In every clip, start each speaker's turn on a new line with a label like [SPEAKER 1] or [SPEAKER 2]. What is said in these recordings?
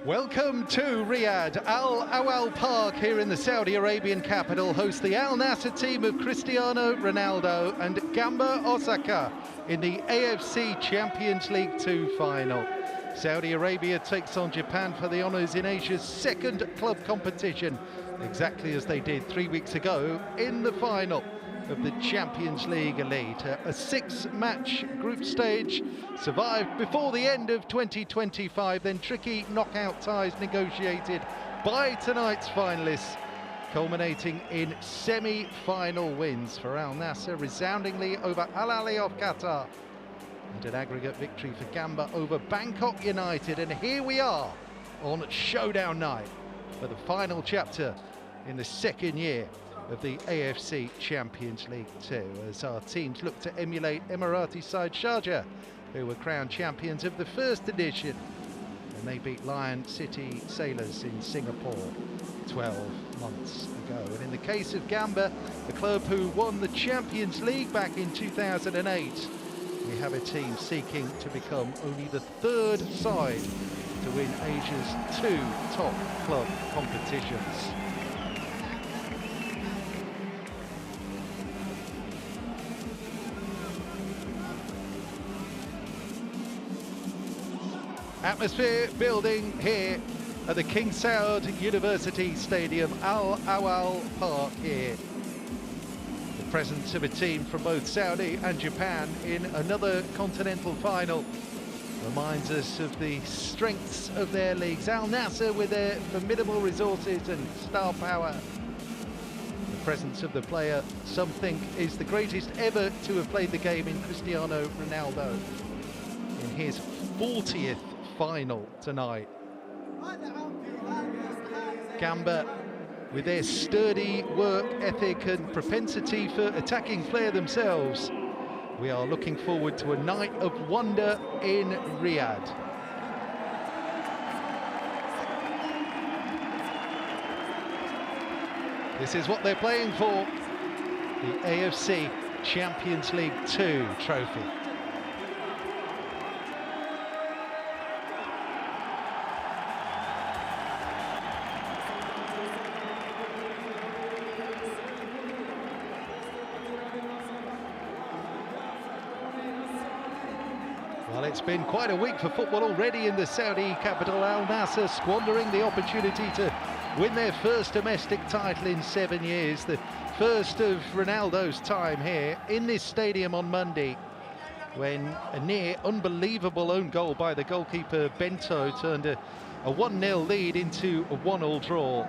[SPEAKER 1] Welcome to Riyadh. Al Awal Park here in the Saudi Arabian capital hosts the Al Nassr team of Cristiano Ronaldo and Gamba Osaka in the AFC Champions League 2 final. Saudi Arabia takes on Japan for the honours in Asia's second club competition, exactly as they did 3 weeks ago in the final of the Champions League Elite. A six-match group stage survived before the end of 2025, then tricky knockout ties negotiated by tonight's finalists, culminating in semi-final wins for Al Nassr, resoundingly over Al Ahly of Qatar, and an aggregate victory for Gamba over Bangkok United. And here we are on showdown night for the final chapter in the second year of the AFC Champions League 2, as our teams look to emulate Emirati side Sharjah, who were crowned champions of the first edition, and they beat Lion City Sailors in Singapore 12 months ago. And in the case of Gamba, the club who won the Champions League back in 2008, we have a team seeking to become only the third side to win Asia's two top club competitions. Atmosphere building here at the King Saud University Stadium, Al Awal Park here. The presence of a team from both Saudi and Japan in another continental final reminds us of the strengths of their leagues. Al Nassr with their formidable resources and star power. The presence of the player some think is the greatest ever to have played the game in Cristiano Ronaldo in his 40th final tonight. Gamba, with their sturdy work ethic and propensity for attacking flair themselves, we are looking forward to a night of wonder in Riyadh. This is what they're playing for, the AFC Champions League 2 trophy. Well, it's been quite a week for football already in the Saudi capital. Al Nassr squandering the opportunity to win their first domestic title in 7 years, the first of Ronaldo's time here in this stadium on Monday, when a near unbelievable own goal by the goalkeeper Bento turned a 1-0 lead into a 1-1 draw,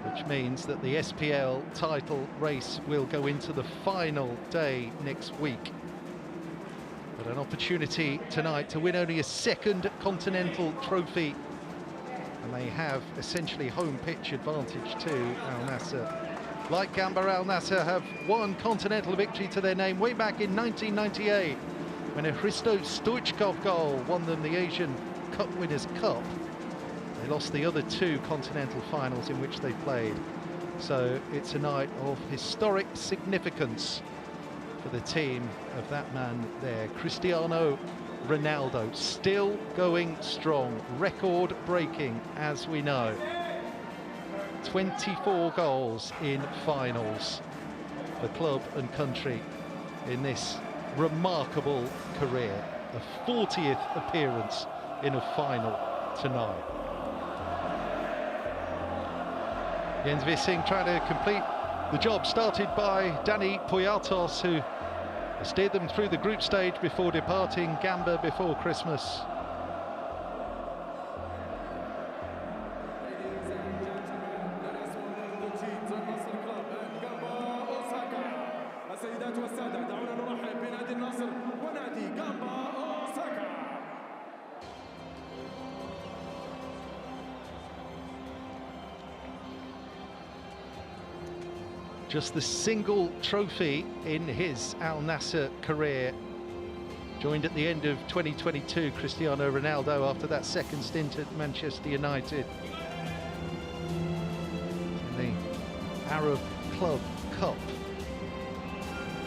[SPEAKER 1] which means that the SPL title race will go into the final day next week. But an opportunity tonight to win only a second continental trophy, and they have essentially home pitch advantage to Al Nassr. Like Gamba, Al Nassr have one continental victory to their name way back in 1998, when a Hristo Stoichkov goal won them the Asian Cup Winners' Cup. They lost the other two continental finals in which they played. So it's a night of historic significance for the team of that man there, Cristiano Ronaldo, still going strong, record-breaking, as we know. 24 goals in finals for club and country in this remarkable career. A 40th appearance in a final tonight. Jens Vissing trying to complete the job started by Dani Poyatos, who steered them through the group stage before departing Gamba before Christmas. Just the single trophy in his Al Nassr career. Joined at the end of 2022, Cristiano Ronaldo, after that second stint at Manchester United. In the Arab Club Cup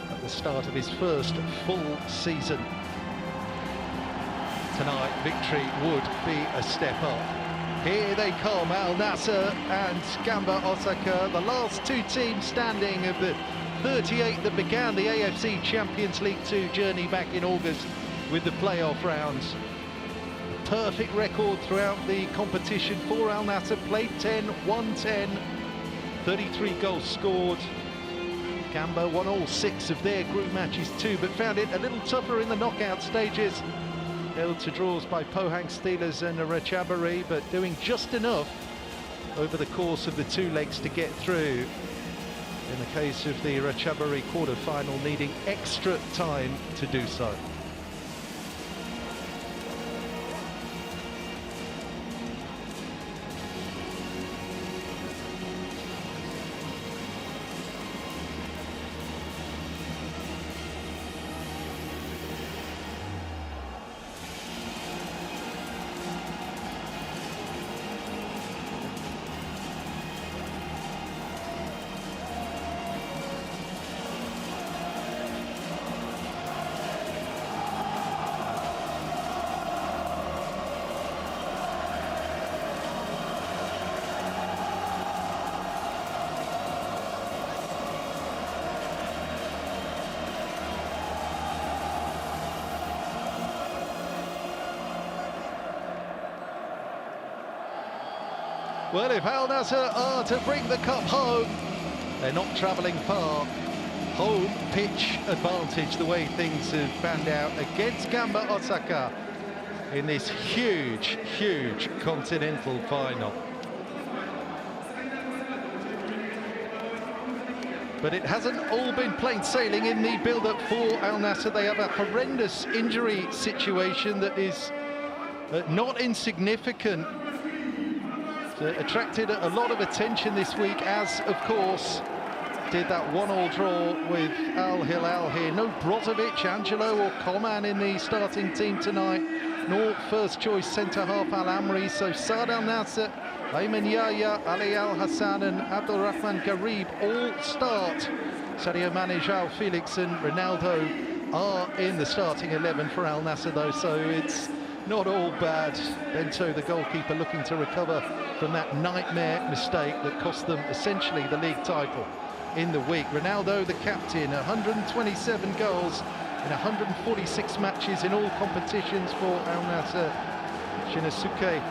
[SPEAKER 1] at the start of his first full season. Tonight, victory would be a step up. Here they come, Al Nassr and Gamba Osaka, the last two teams standing of the 38 that began the AFC Champions League 2 journey back in August with the playoff rounds. Perfect record throughout the competition for Al Nassr, played 10, won 10, 33 goals scored. Gamba won all 6 of their group matches too, but found it a little tougher in the knockout stages. Held to draws by Pohang Steelers and Ratchaburi, but doing just enough over the course of the 2 legs to get through. In the case of the Ratchaburi quarter-final, needing extra time to do so. Well, if Al Nassr are to bring the cup home, they're not travelling far. Home pitch advantage, the way things have panned out against Gamba Osaka in this huge, huge continental final. But it hasn't all been plain sailing in the build-up for Al Nassr. They have a horrendous injury situation that is not insignificant. Attracted a lot of attention this week, as of course did that 1-1 draw with Al Hilal here. No Brozovic, Angelo or Coman in the starting team tonight, nor first choice centre-half Al Amri. So Saad Al Nassr, Ayman Yahya, Ali Al Hassan and Abdul Rahman Garib all start. Sadio Mane, João Felix and Ronaldo are in the starting 11 for Al Nassr though, so it's not all bad. Bento, the goalkeeper, looking to recover from that nightmare mistake that cost them essentially the league title in the week. Ronaldo, the captain, 127 goals in 146 matches in all competitions for Al Nassr. Shinosuke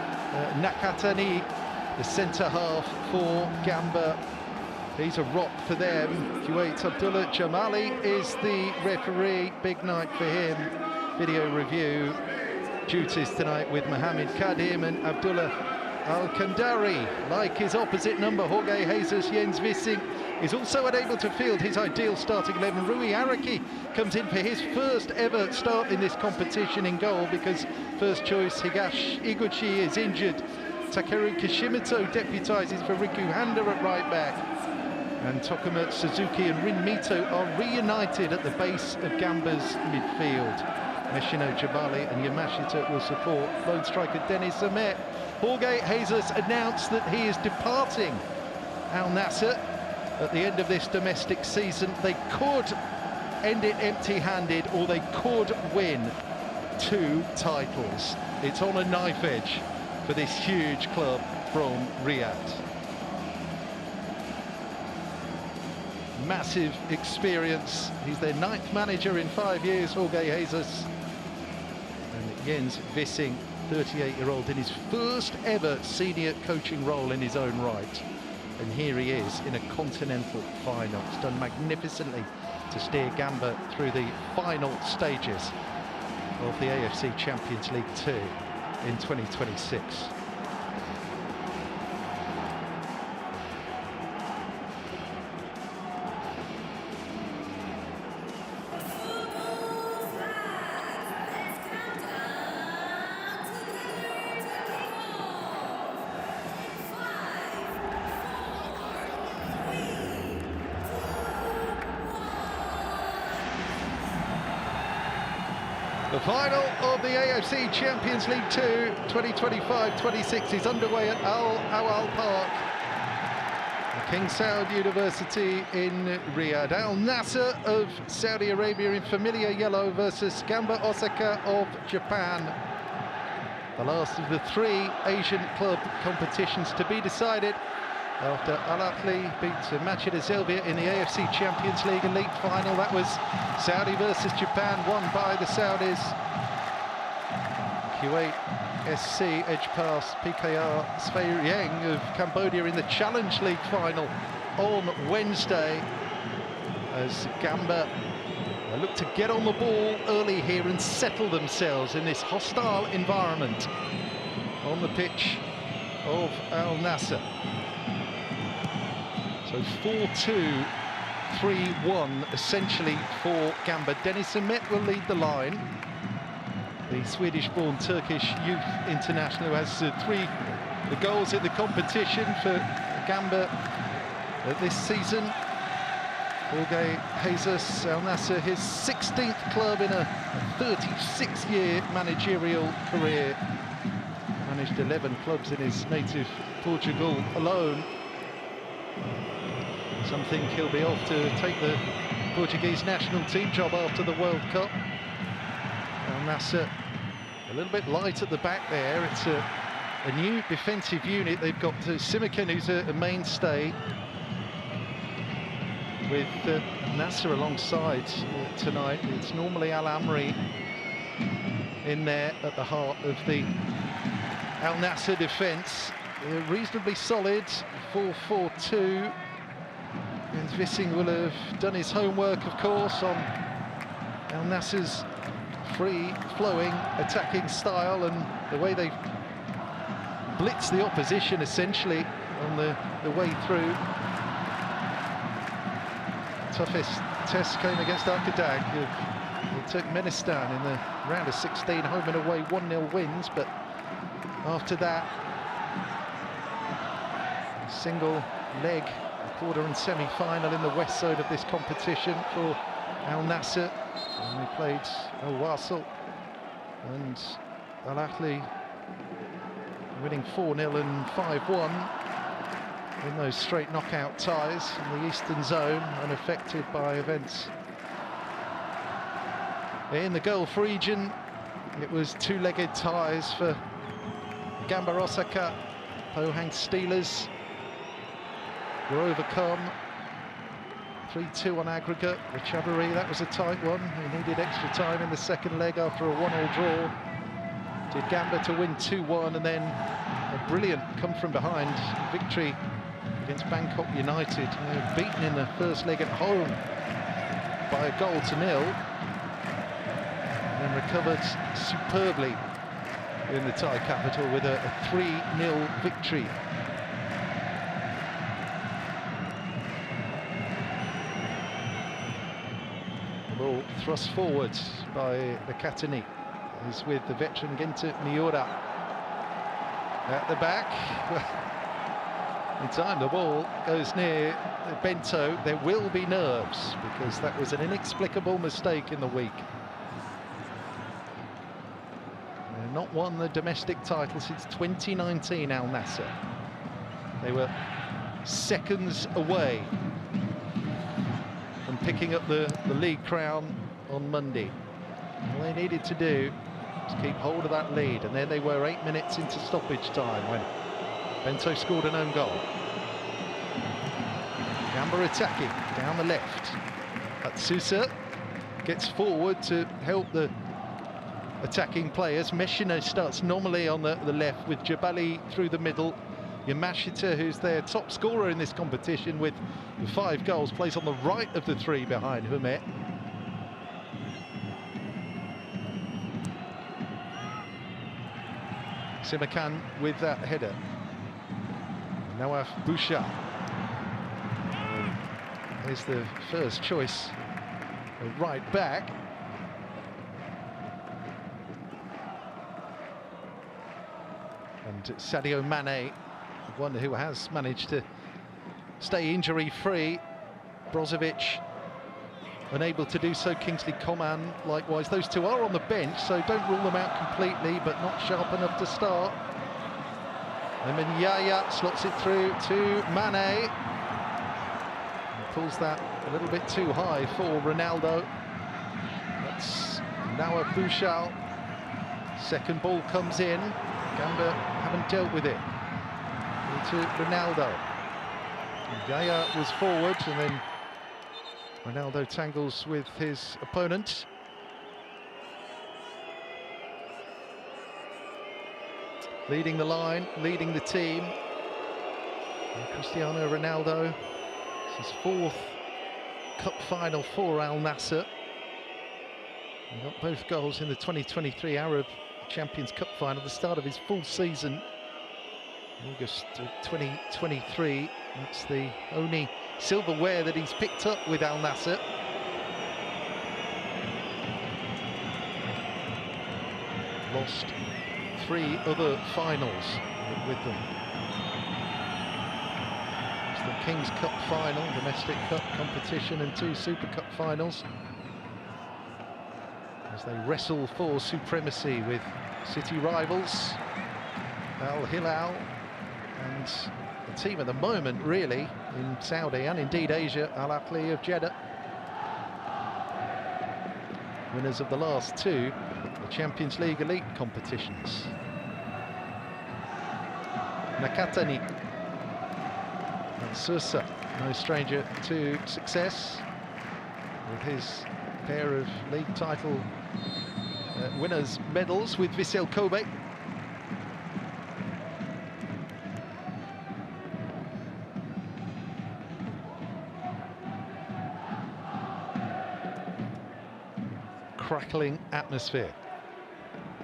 [SPEAKER 1] Nakatani, the centre-half for Gamba. He's a rock for them. Kuwait Abdullah Jamali is the referee. Big night for him. Video review duties tonight with Mohamed Kadim and Abdullah Al-Kandari. Like his opposite number, Jorge Jesus, Jens Wissing is also unable to field his ideal starting 11. Rui Araki comes in for his first ever start in this competition in goal because first choice Higashi Iguchi is injured. Takeru Kishimoto deputises for Riku Handa at right back. And Tokuma Suzuki and Rin Mito are reunited at the base of Gamba's midfield. Meshino Jabali and Yamashita will support lone striker Dennis Ahmet. Jorge Jesus announced that he is departing Al Nassr at the end of this domestic season. They could end it empty-handed or they could win 2 titles. It's on a knife edge for this huge club from Riyadh. Massive experience. He's their 9th manager in 5 years, Jorge Jesus. And Jens Wissing, 38-year-old, in his first ever senior coaching role in his own right. And here he is in a continental final. He's done magnificently to steer Gamba through the final stages of the AFC Champions League 2 in 2026. The final of the AFC Champions League 2 2025-26 is underway at Al Awal Park, King Saud University in Riyadh. Al Nassr of Saudi Arabia in familiar yellow versus Gamba Osaka of Japan The last of the 3 Asian club competitions to be decided after Al Ahly beat Maccabi Zelvia in the AFC Champions League elite final. That was Saudi versus Japan, won by the Saudis. Kuwait SC edge past PKR Svayriang of Cambodia in the Challenge League final on Wednesday, as Gamba look to get on the ball early here and settle themselves in this hostile environment on the pitch of Al Nassr. So 4-2, 3-1 essentially for Gamba. Dennis Ahmet will lead the line, the Swedish-born Turkish youth international, who has 3 goals in the competition for Gamba this season. Jorge Jesus, Al Nassr, his 16th club in a 36-year managerial career. Managed 11 clubs in his native Portugal alone. Something he'll be off to take the Portuguese national team job after the World Cup. Al Nassr a little bit light at the back there. It's a new defensive unit. They've got Simikan, who's a mainstay, with Nassr alongside tonight. It's normally Al Amri in there at the heart of the Al Nassr defence. Reasonably solid, 4-4-2. And Vissing will have done his homework, of course, on Al Nassr's free-flowing attacking style and the way they blitz the opposition, essentially, on the way through. Toughest test came against Arkadag, who Turkmenistan in the round of 16, home and away 1-0 wins, but after that, single leg quarter and semi-final in the west side of this competition for Al Nassr. And we played Al Wasl and Al Ahly winning 4-0 and 5-1 in those straight knockout ties in the Eastern Zone, unaffected by events in the Gulf region. It was 2-legged ties for Gamba Osaka. Pohang Steelers were overcome 3-2 on aggregate. Rechaburi, that was a tight one. He needed extra time in the second leg after a 1-1 draw. Did Gamba to win 2-1, and then a brilliant come from behind victory against Bangkok United. They were beaten in the first leg at home by 1-0, and then recovered superbly in the Thai capital with a 3-0 victory. Ball thrust forward by the Katani. He's with the veteran Genta Miura at the back. In time the ball goes near Bento, there will be nerves, because that was an inexplicable mistake in the week. They've not won the domestic title since 2019, Al Nassr. They were seconds away from picking up the league crown on Monday. All they needed to do was keep hold of that lead, and then they were 8 minutes into stoppage time when Bento scored an own goal. Gamba attacking down the left. Atsusa gets forward to help the attacking players. Meshino starts nominally on the left, with Jabali through the middle. Yamashita, who's their top scorer in this competition with 5 goals, plays on the right of the 3 behind Humet. Simakan with that header. Nawaf Bouchard is the first choice of right back. And Sadio Mane, one who has managed to stay injury-free. Brozovic unable to do so. Kingsley Coman likewise. Those 2 are on the bench, so don't rule them out completely, but not sharp enough to start. And then Yaya slots it through to Mane. And pulls that a little bit too high for Ronaldo. That's Nawaf Bouchard. Second ball comes in. Gamba haven't dealt with it. Into Ronaldo. Gaya was forward, and then Ronaldo tangles with his opponent. Leading the line, leading the team. And Cristiano Ronaldo, it's his 4th cup final for Al Nassr. He got both goals in the 2023 Arab Champions Cup final, the start of his full season, August 2023. That's the only silverware that he's picked up with Al Nassr. Lost 3 other finals with them. It's the King's Cup final, domestic cup competition, and 2 Super Cup finals, as they wrestle for supremacy with city rivals Al Hilal and the team at the moment really in Saudi and indeed Asia, Al Ahly of Jeddah, winners of the last 2 the Champions League elite competitions. Nakatani and Sousa, no stranger to success, with his pair of league title winners' medals with Vissel Kobe. Crackling atmosphere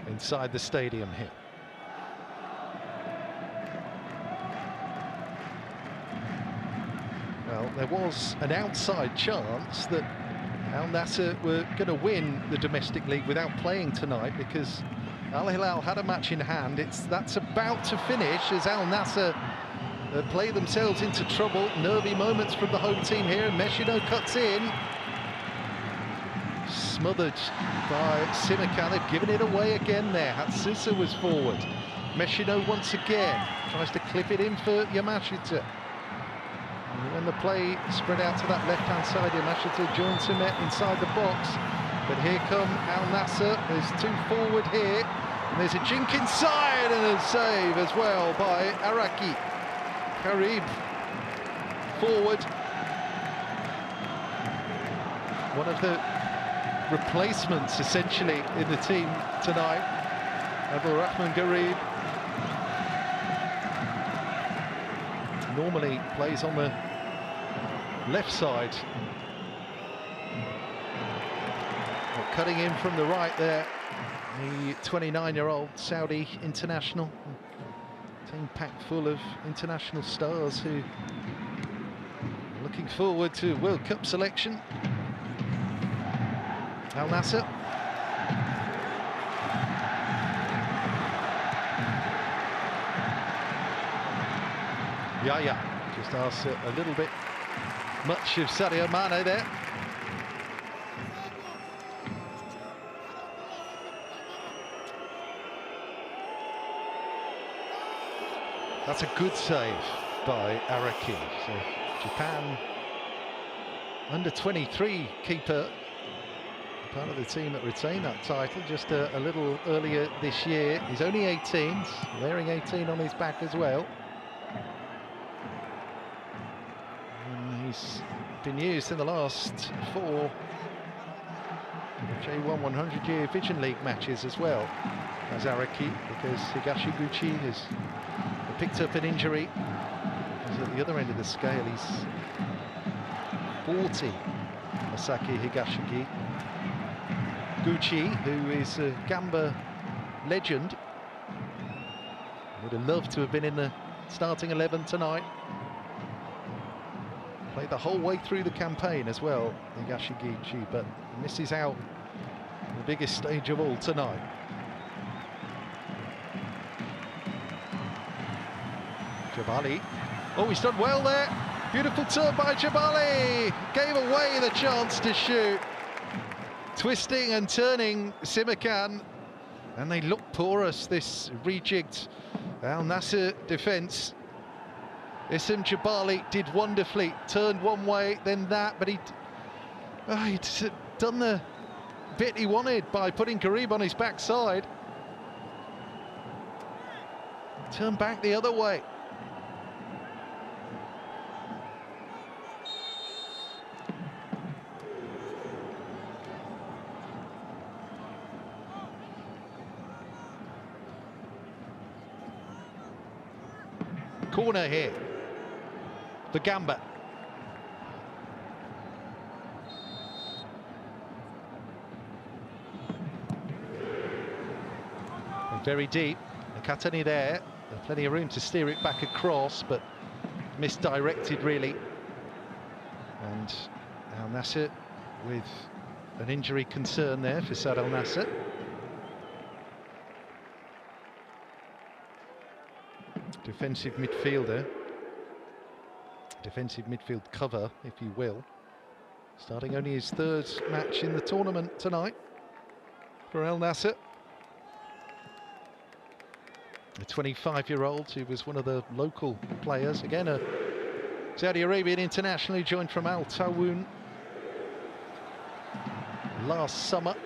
[SPEAKER 1] inside the stadium here. Well, there was an outside chance that Al Nassr were going to win the domestic league without playing tonight, because Al Hilal had a match in hand. That's about to finish as Al Nassr play themselves into trouble. Nervy moments from the home team here, and Meshino cuts in. Smothered by Simakan. They've given it away again there. Hatsusa was forward. Meshino once again tries to clip it in for Yamashita. And when the play spread out to that left-hand side, Yamashita joins him inside the box. But here come Al Nassr. There's 2 forward here. And there's a jink inside and a save as well by Araki. Karib forward. One of the replacements essentially in the team tonight, Abdul Rahman Garib. Normally plays on the left side. Well, cutting in from the right there, the 29-year-old Saudi international. Team packed full of international stars who are looking forward to World Cup selection. Al Nassr. Yaya just asks a little bit much of Sadio Mane there. That's a good save by Araki. So Japan under 23 keeper, part of the team that retained that title just a little earlier this year. He's only 18, wearing 18 on his back as well. And he's been used in the last 4 J1 100-year Vision League matches as well as Araki, because Higashiguchi has picked up an injury. He's at the other end of the scale. He's 40, Masaki Higashigi. Gucci, who is a Gamba legend, would have loved to have been in the starting 11 tonight. Played the whole way through the campaign as well, Higashigi, but misses out on the biggest stage of all tonight. Jabali. Oh, he's done well there. Beautiful turn by Jabali. Gave away the chance to shoot. Twisting and turning Simakan, and they look porous, this rejigged Al Nassr defence. Issam Jabali did wonderfully, turned one way, then that, but he'd done the bit he wanted by putting Garib on his backside. turn back the other way. Corner here for Gamba. Very deep. Katani there. Plenty of room to steer it back across, but misdirected really. And Al Nassr with an injury concern there for Sad Al Nassr. Defensive midfielder. Defensive midfield cover, if you will. Starting only his third match in the tournament tonight for Al Nassr. A 25-year-old who was one of the local players. Again, a Saudi Arabian international who joined from Al Tawun last summer.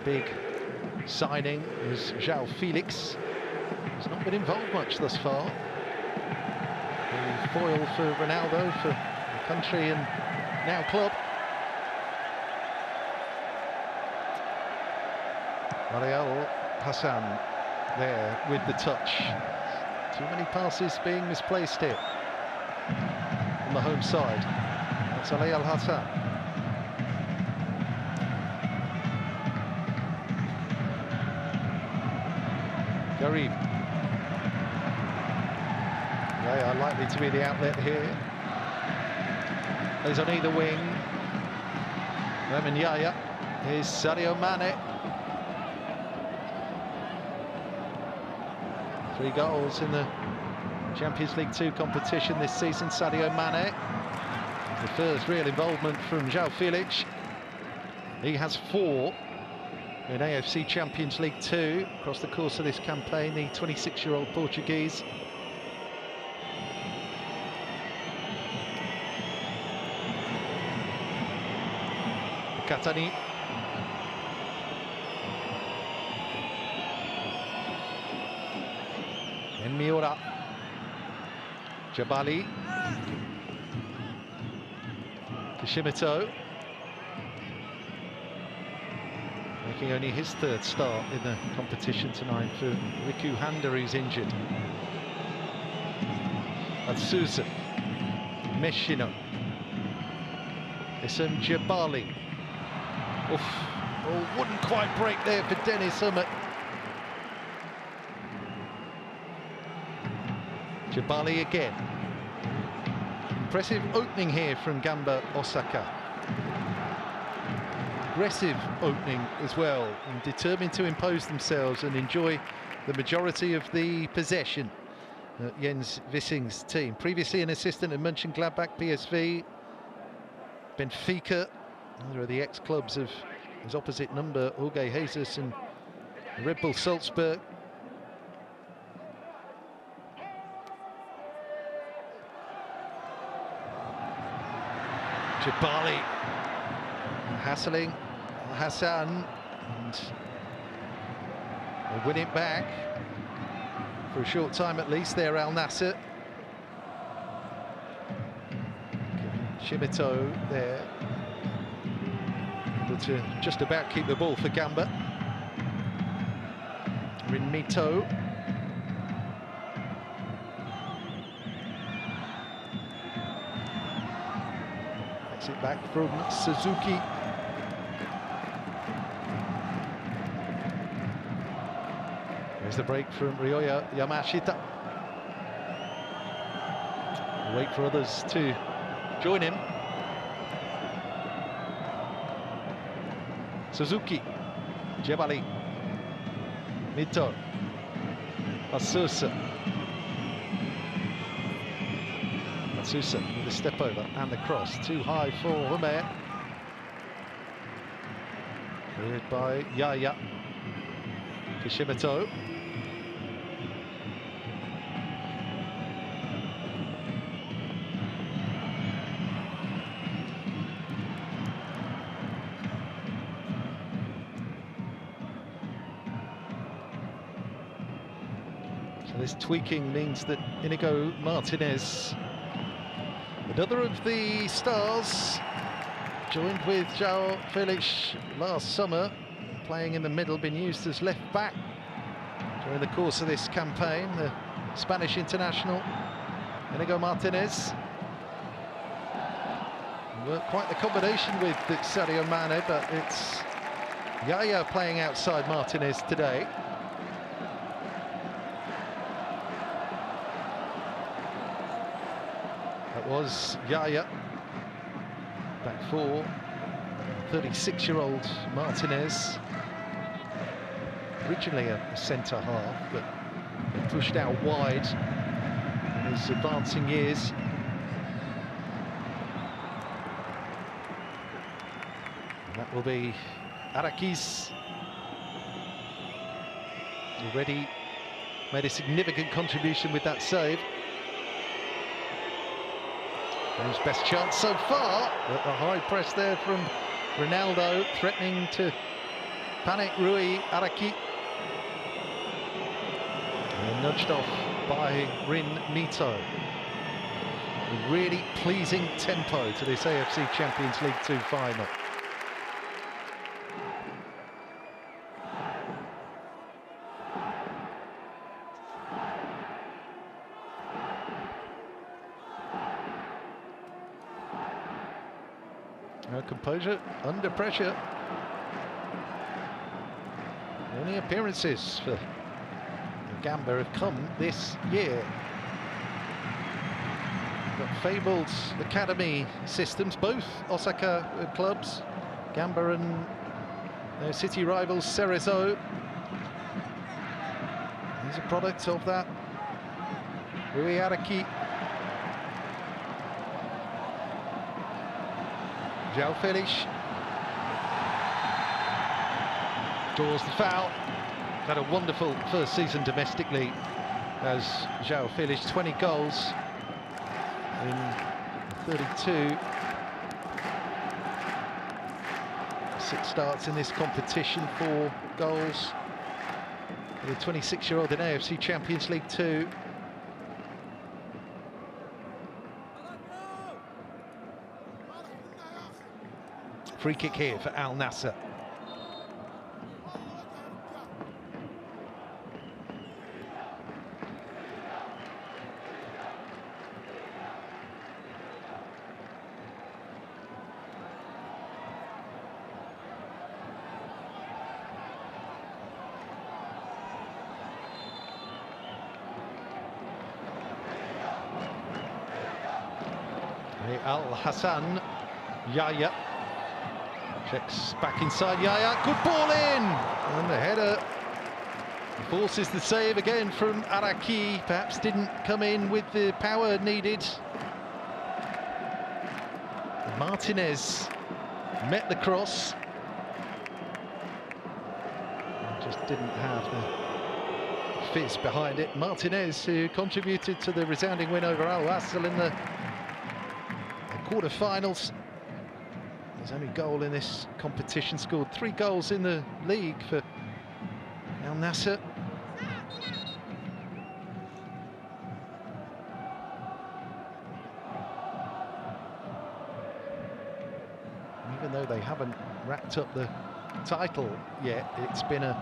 [SPEAKER 1] Big signing was João Felix. He's not been involved much thus far. The foil for Ronaldo, for the country and now club. Ariel Hassan there with the touch. Too many passes being misplaced here on the home side. That's Ali Al Hassan. Garib. They are likely to be the outlet here. There's on either wing. Lemon Yaya. Here's Sadio Mane. 3 goals in the Champions League 2 competition this season, Sadio Mane. The first real involvement from João Felix. He has 4 in AFC Champions League 2 across the course of this campaign, the 26-year-old Portuguese. Katani. Miura, Jabali, Kishimoto, making only his 3rd start in the competition tonight for Riku Handa, who's injured. Atsusa, Meshino, Issam Jabali. Oof, oh, wouldn't quite break there for Dennis Hummert. Jabali again. Impressive opening here from Gamba Osaka. Aggressive opening as well, and determined to impose themselves and enjoy the majority of the possession. Jens Wissing's team. Previously an assistant at Mönchengladbach, PSV, Benfica. Those are the ex-clubs of his opposite number, Jorge Jesus, and Red Bull Salzburg. Jabali hassling Hassan, and they win it back for a short time at least there, Al Nassr. Shimito there, able to just about keep the ball for Gamba. Rinmito. It back from Suzuki. There's the break from Ryoya Yamashita. Wait for others to join him. Suzuki, Jebali, Mito, Asusa. Sousa with a step over and the cross, too high for Hummert. Cleared by Yaya. Kishimoto. This tweaking means that Inigo Martinez, another of the stars, joined with João Felix last summer, playing in the middle, been used as left back during the course of this campaign. The Spanish international, Inigo Martinez. Worked quite the combination with Sadio Mane, but it's Yaya playing outside Martinez today. That was Yaya, back four, 36-year-old Martinez. Originally a centre half, but pushed out wide in his advancing years. And that will be Araki's. Already made a significant contribution with that save. His best chance so far, but the high press there from Ronaldo, threatening to panic Rui Araki. And nudged off by Rin Mito. A really pleasing tempo to this AFC Champions League 2 final. No composure under pressure. Only appearances for Gamba have come this year. Got fabled academy systems, both Osaka clubs, Gamba and their city rivals Cerezo. These are products of that. Rui Araki. João Felix draws the foul. Had a wonderful first season domestically as João Felix, 20 goals in 32. 6 starts in this competition, 4 goals. The 26-year-old in AFC Champions League 2. Free kick here for Al Nassr. Al Hassan, Yaya. Checks back inside Yaya, good ball in! And the header forces the save again from Araki. Perhaps didn't come in with the power needed. Martinez met the cross. Just didn't have the fizz behind it. Martinez, who contributed to the resounding win over Al Wasl in the quarter-finals. His only goal in this competition, scored 3 goals in the league for Al Nassr. Even though they haven't wrapped up the title yet, it's been a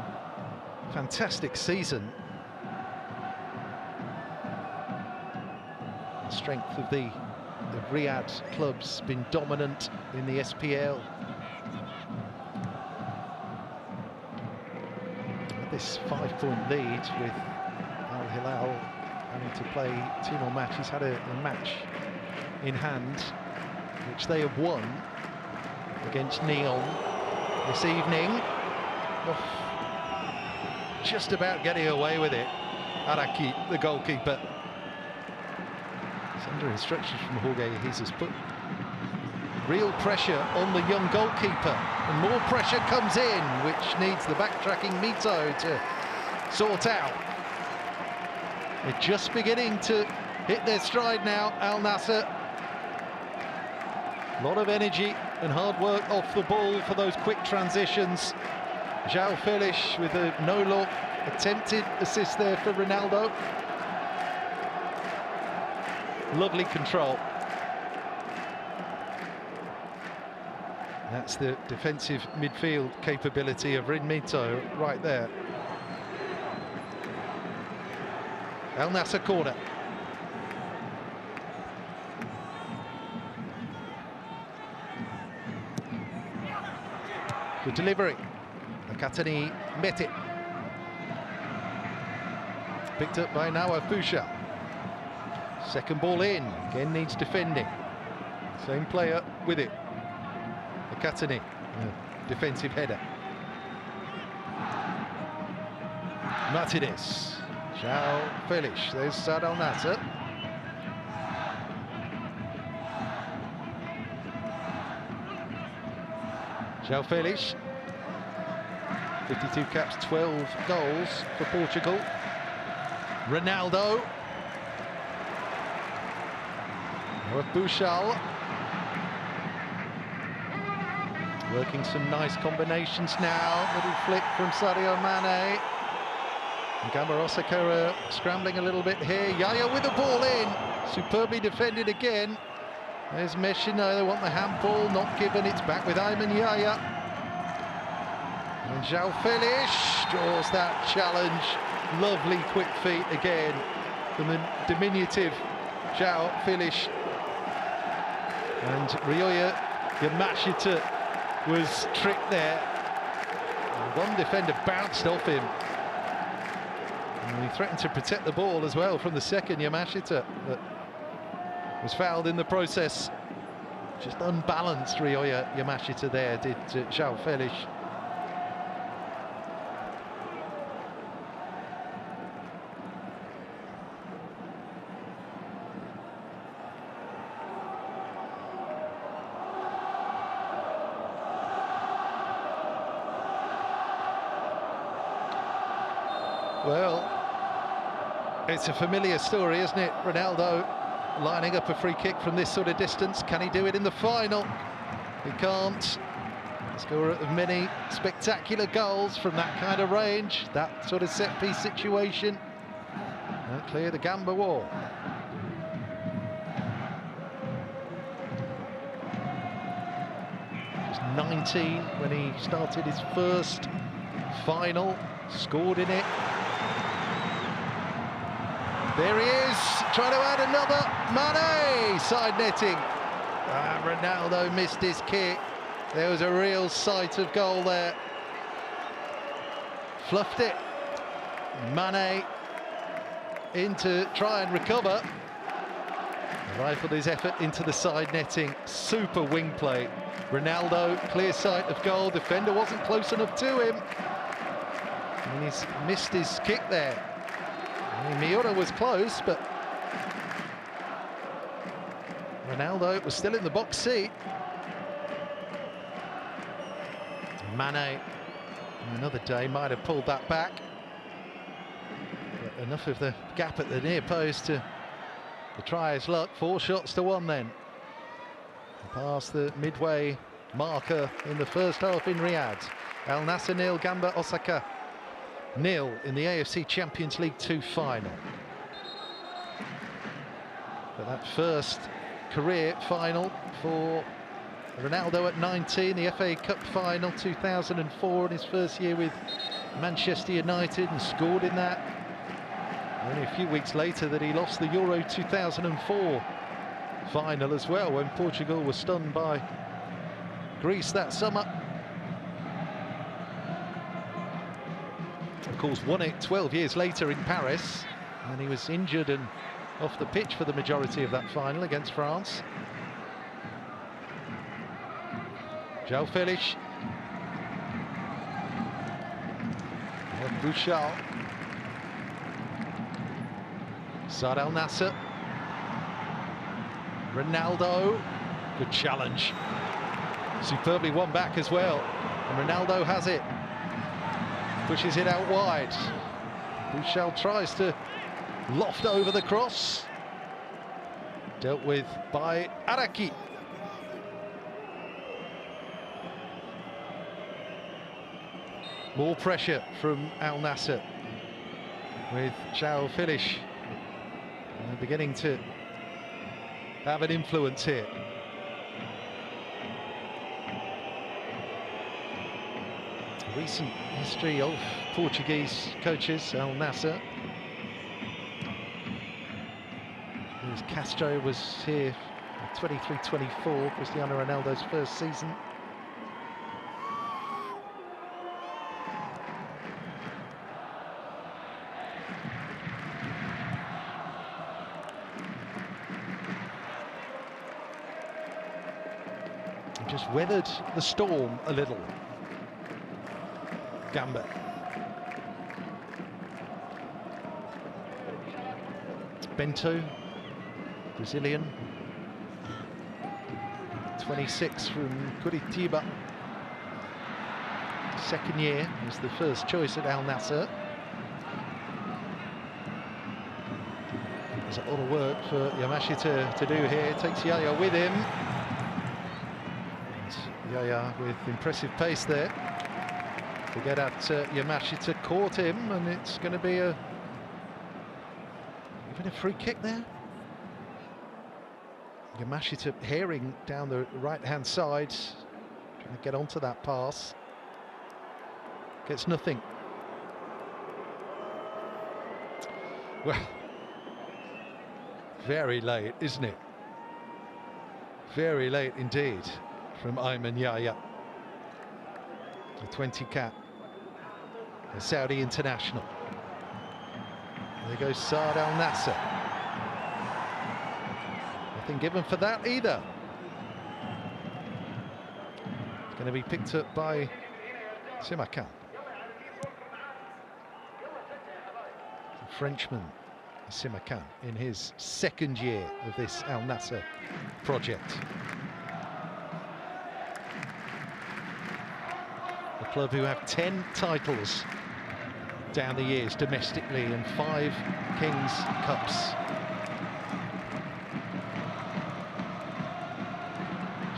[SPEAKER 1] fantastic season. The strength of the Riyadh club's been dominant in the SPL. This 5-point lead with Al Hilal having to play 2 more matches, had a match in hand which they have won against Neon this evening. Oh, just about getting away with it. Araki, the goalkeeper, under instructions from Jorge Jesus, put real pressure on the young goalkeeper, and more pressure comes in, which needs the backtracking Mito to sort out. They're just beginning to hit their stride now, Al Nassr. A lot of energy and hard work off the ball for those quick transitions. João Felix with a no-look attempted assist there for Ronaldo. Lovely control. That's the defensive midfield capability of Rinmito right there. Al Nassr corner. Good delivery. Akatani met it. Picked up by Nawaf Bouchal. Second ball in. Again needs defending. Same player with it. Akatani, defensive header. Martinez. João Felix. There's Saad Al Nassr. João Felix. 52 caps, 12 goals for Portugal. Ronaldo. Nawaf Bouchal. Working some nice combinations now. Little flick from Sadio Mane. And Gamba Osaka scrambling a little bit here. Yaya with the ball in. Superbly defended again. There's Meshino. They want the handball. Not given. It's back with Ayman Yaya. And João Felix draws that challenge. Lovely quick feet again from the diminutive João Felix. And Ryoya Yamashita was tricked there. And one defender bounced off him. And he threatened to protect the ball as well from the second Yamashita, but was fouled in the process. Just unbalanced Ryoya Yamashita there, did João Felix. Well, it's a familiar story, isn't it? Ronaldo lining up a free kick from this sort of distance. Can he do it in the final? He can't. Scorer of many spectacular goals from that kind of range, that sort of set-piece situation. And clear the Gamba wall. He was 19 when he started his first final, scored in it. There he is, trying to add another. Mane, side netting. Ronaldo missed his kick. There was a real sight of goal there. Fluffed it. Mane in to try and recover. Rifled his effort into the side netting. Super wing play. Ronaldo, clear sight of goal. Defender wasn't close enough to him. And he's missed his kick there. Miura was close, but Ronaldo was still in the box seat. Mane, another day, might have pulled that back. But enough of the gap at the near post to try his luck. 4 shots to 1 then. Past the midway marker in the first half in Riyadh. Al Nassr 0, Gamba Osaka 0 in the AFC Champions League 2 final. But that first career final for Ronaldo at 19, the FA Cup final 2004 in his first year with Manchester United, and scored in that. Only a few weeks later that he lost the Euro 2004 final as well, when Portugal was stunned by Greece that summer. Of course, won it 12 years later in Paris, and he was injured and off the pitch for the majority of that final against France. João Felix. Bouchal. Saad Al Nassr. Ronaldo. Good challenge. Superbly won back as well. And Ronaldo has it. Pushes it out wide. Bouchal tries to loft over the cross. Dealt with by Araki. More pressure from Al Nassr with João Felix beginning to have an influence here. Recent history of Portuguese coaches, Al Nassr. Castro was here 23-24, Cristiano Ronaldo's first season. Just weathered the storm a little. Gamba. Bento, Brazilian. 26 from Curitiba. Second year, was the first choice at Al Nassr. There's a lot of work for Yamashita to do here. Takes Yaya with him. Yaya with impressive pace there. To get at Yamashita, caught him, and it's going to be even a free kick there. Yamashita herring down the right-hand side, trying to get onto that pass. Gets nothing. Well, very late, isn't it? Very late indeed from Ayman Yaya, the 20 cap, the Saudi international. There goes Saad Al Nassr. Nothing given for that either. It's going to be picked up by Simakan. The Frenchman Simakan in his second year of this Al Nassr project. A club who have 10 titles down the years domestically and 5 Kings Cups.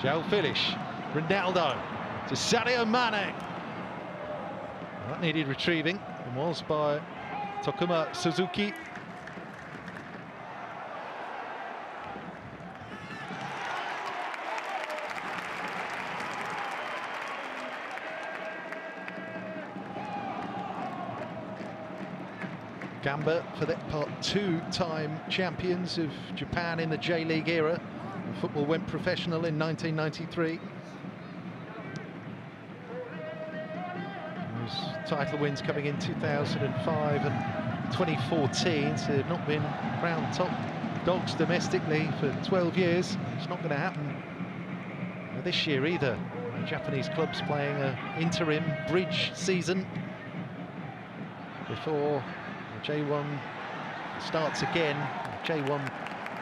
[SPEAKER 1] João Félix, Ronaldo to Sadio Mane. That needed retrieving and was by Takuma Suzuki. Gamba, for that part, 2-time champions of Japan in the J-League era. Football went professional in 1993. Those title wins coming in 2005 and 2014, so they've not been crowned top dogs domestically for 12 years. It's not going to happen this year either. Japanese clubs playing an interim bridge season before J1 starts again. J1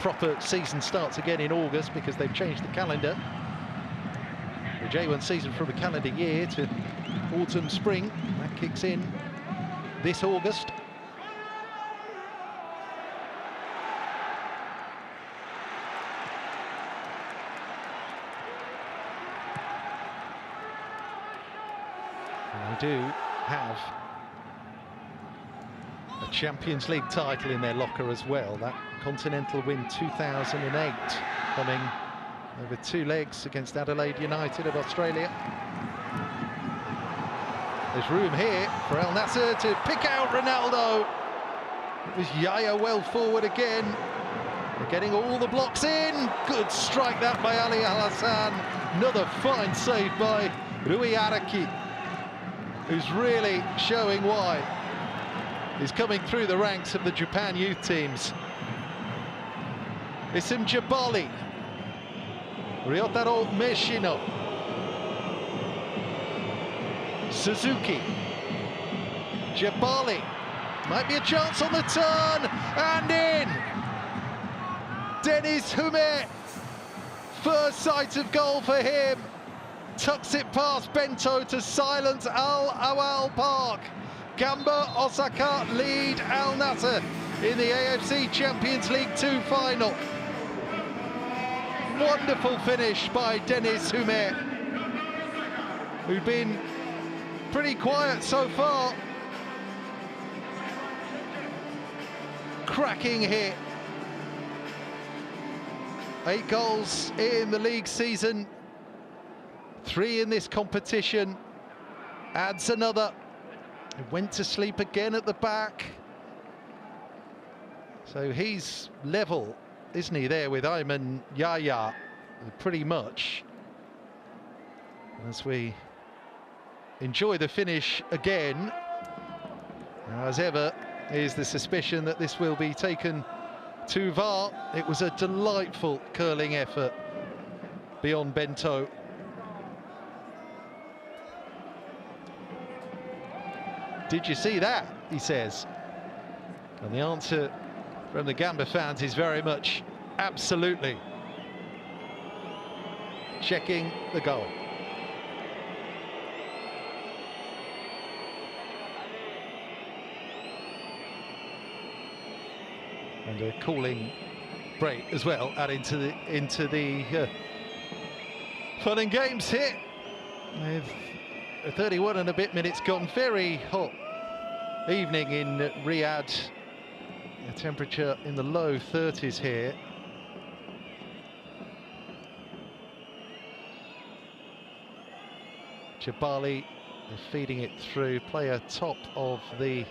[SPEAKER 1] proper season starts again in August because they've changed the calendar. The J1 season from a calendar year to autumn, spring. That kicks in this August. And they do have a Champions League title in their locker as well. That Continental win 2008 coming over 2 legs against Adelaide United of Australia. There's room here for Al Nassr to pick out Ronaldo. It was Yaya well forward again. They're getting all the blocks in. Good strike that by Ali Al-Hassan. Another fine save by Rui Araki, who's really showing why he's coming through the ranks of the Japan youth teams. Issam Jabali, Ryotaro Meshino, Suzuki, Jabali, might be a chance on the turn, and in! Deniz Hume, first sight of goal for him, tucks it past Bento to silence Al Awal Park. Gamba Osaka lead Al Nassr in the AFC Champions League 2 final. Wonderful finish by Deniz Hume, who'd been pretty quiet so far. Cracking hit. 8 goals in the league season, 3 in this competition, adds another. He went to sleep again at the back. So he's level, isn't he, there with Ayman Yahya, pretty much. As we enjoy the finish again, as ever, is the suspicion that this will be taken to VAR. It was a delightful curling effort beyond Bento. Did you see that? He says. And the answer from the Gamba fans is very much absolutely. Checking the goal. And a cooling break as well, adding to the fun and games here. With 31 and a bit minutes gone, very hot evening in Riyadh. The temperature in the low 30s here. Jabali feeding it through, player top of the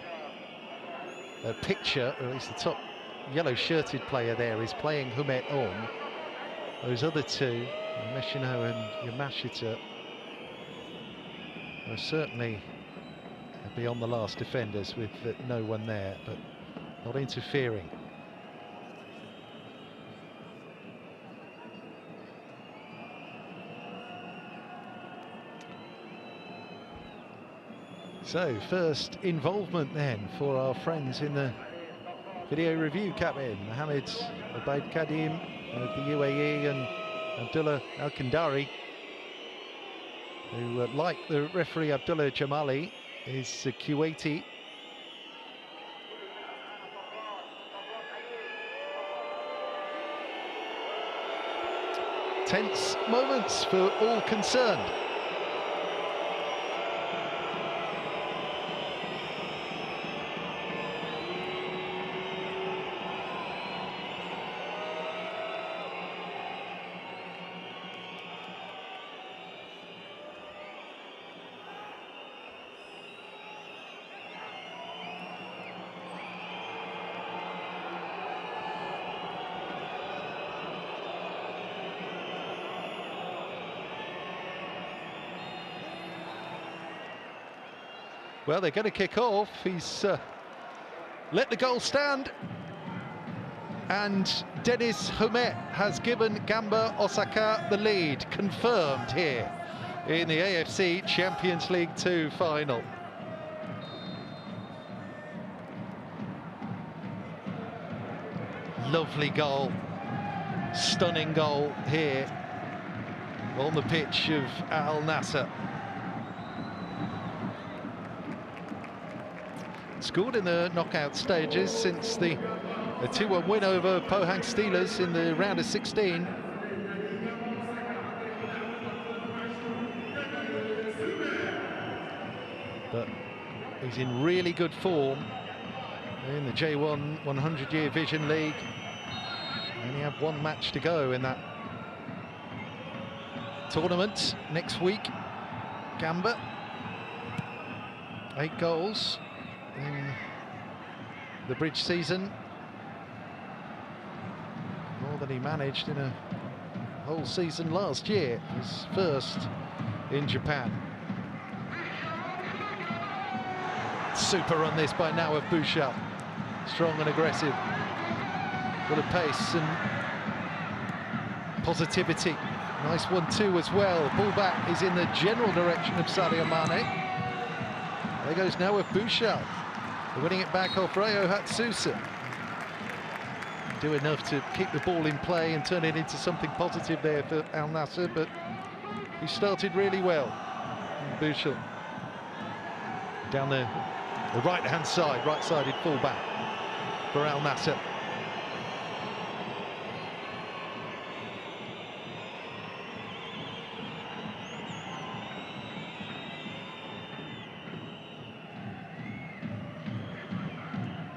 [SPEAKER 1] picture, or at least the top yellow-shirted player there is playing Humet on. Those other two, Meshino and Yamashita, are certainly beyond the last defenders with no one there, but not interfering. So, first involvement then for our friends in the video review cabin. Mohammed Obaid Kadim of the UAE and Abdullah Al-Kandari, who, like the referee Abdullah Jamali, is Kuwaiti. Tense moments for all concerned. Well, they're going to kick off. He's let the goal stand. And Dennis Humet has given Gamba Osaka the lead, confirmed here in the AFC Champions League 2 final. Lovely goal, stunning goal here on the pitch of Al Nassr. Scored in the knockout stages since the 2-1 win over Pohang Steelers in the round of 16. But he's in really good form in the J1 100-year Vision League. Only have one match to go in that tournament next week. Gamba, 8 goals in the bridge season, more than he managed in a whole season last year, his first in Japan. Super run this by Nawaf Bouchard, strong and aggressive, full of pace and positivity. Nice 1-2 as well. Ball back is in the general direction of Sadio Mane. There goes Nawaf Bouchard, winning it back off Reo Hatsusa. Do enough to keep the ball in play and turn it into something positive there for Al Nassr, but he started really well. Bouchard down the right-hand side, right-sided full-back for Al Nassr.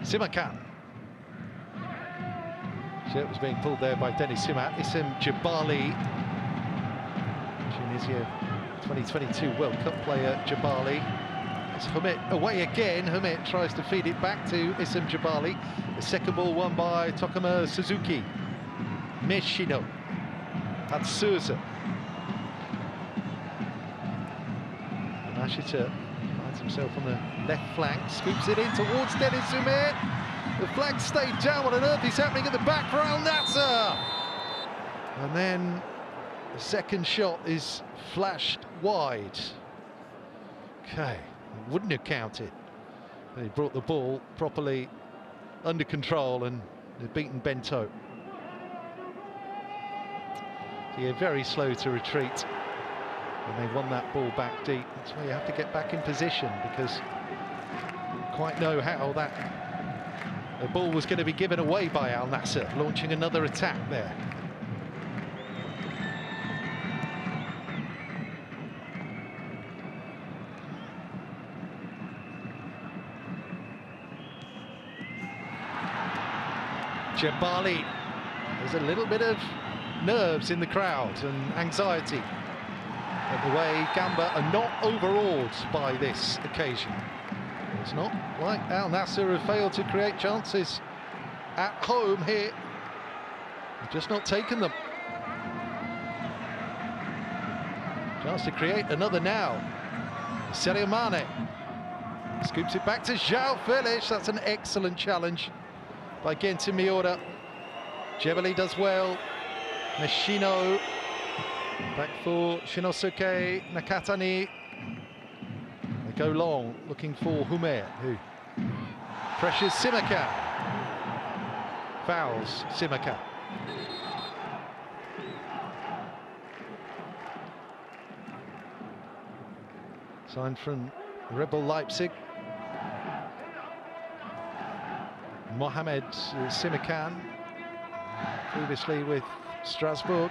[SPEAKER 1] Simakan. Shirt was being pulled there by Denis Simat. Issam Jabali, Tunisia 2022 World Cup player Jabali. It's Hummet away again. Hummet tries to feed it back to Issam Jabali. The second ball won by Takuma Suzuki. Meshino. Atsuza. Mashita finds himself on the left flank, scoops it in towards Denis Hummet. The flag stayed down. What on earth is happening at the back for Al Nassr? And then the second shot is flashed wide. Okay, wouldn't have counted. He brought the ball properly under control and they've beaten Bento. Yeah, very slow to retreat. And they won that ball back deep. That's why you have to get back in position, because you don't quite know how the ball was going to be given away by Al Nassr, launching another attack there. Jabali. There's a little bit of nerves in the crowd and anxiety at the way Gamba are not overawed by this occasion. It's not like Al Nassr have failed to create chances at home here. They've just not taken them. Chance to create another now. Sadio Mane scoops it back to João Felix. That's an excellent challenge by Genta Miura. Jebali does well. Meshino back for Shinosuke Nakatani. They go long, looking for Hummet, who pressures Simaka. Fouls Simaka. Signed from Rebel Leipzig. Mohamed Simakan, previously with Strasbourg.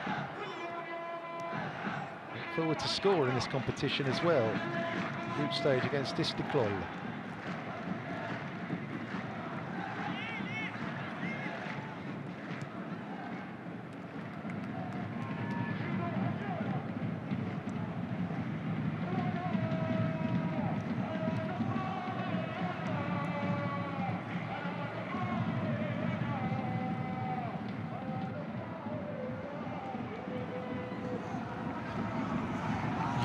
[SPEAKER 1] Look forward to score in this competition as well. Group stage against Istiklal.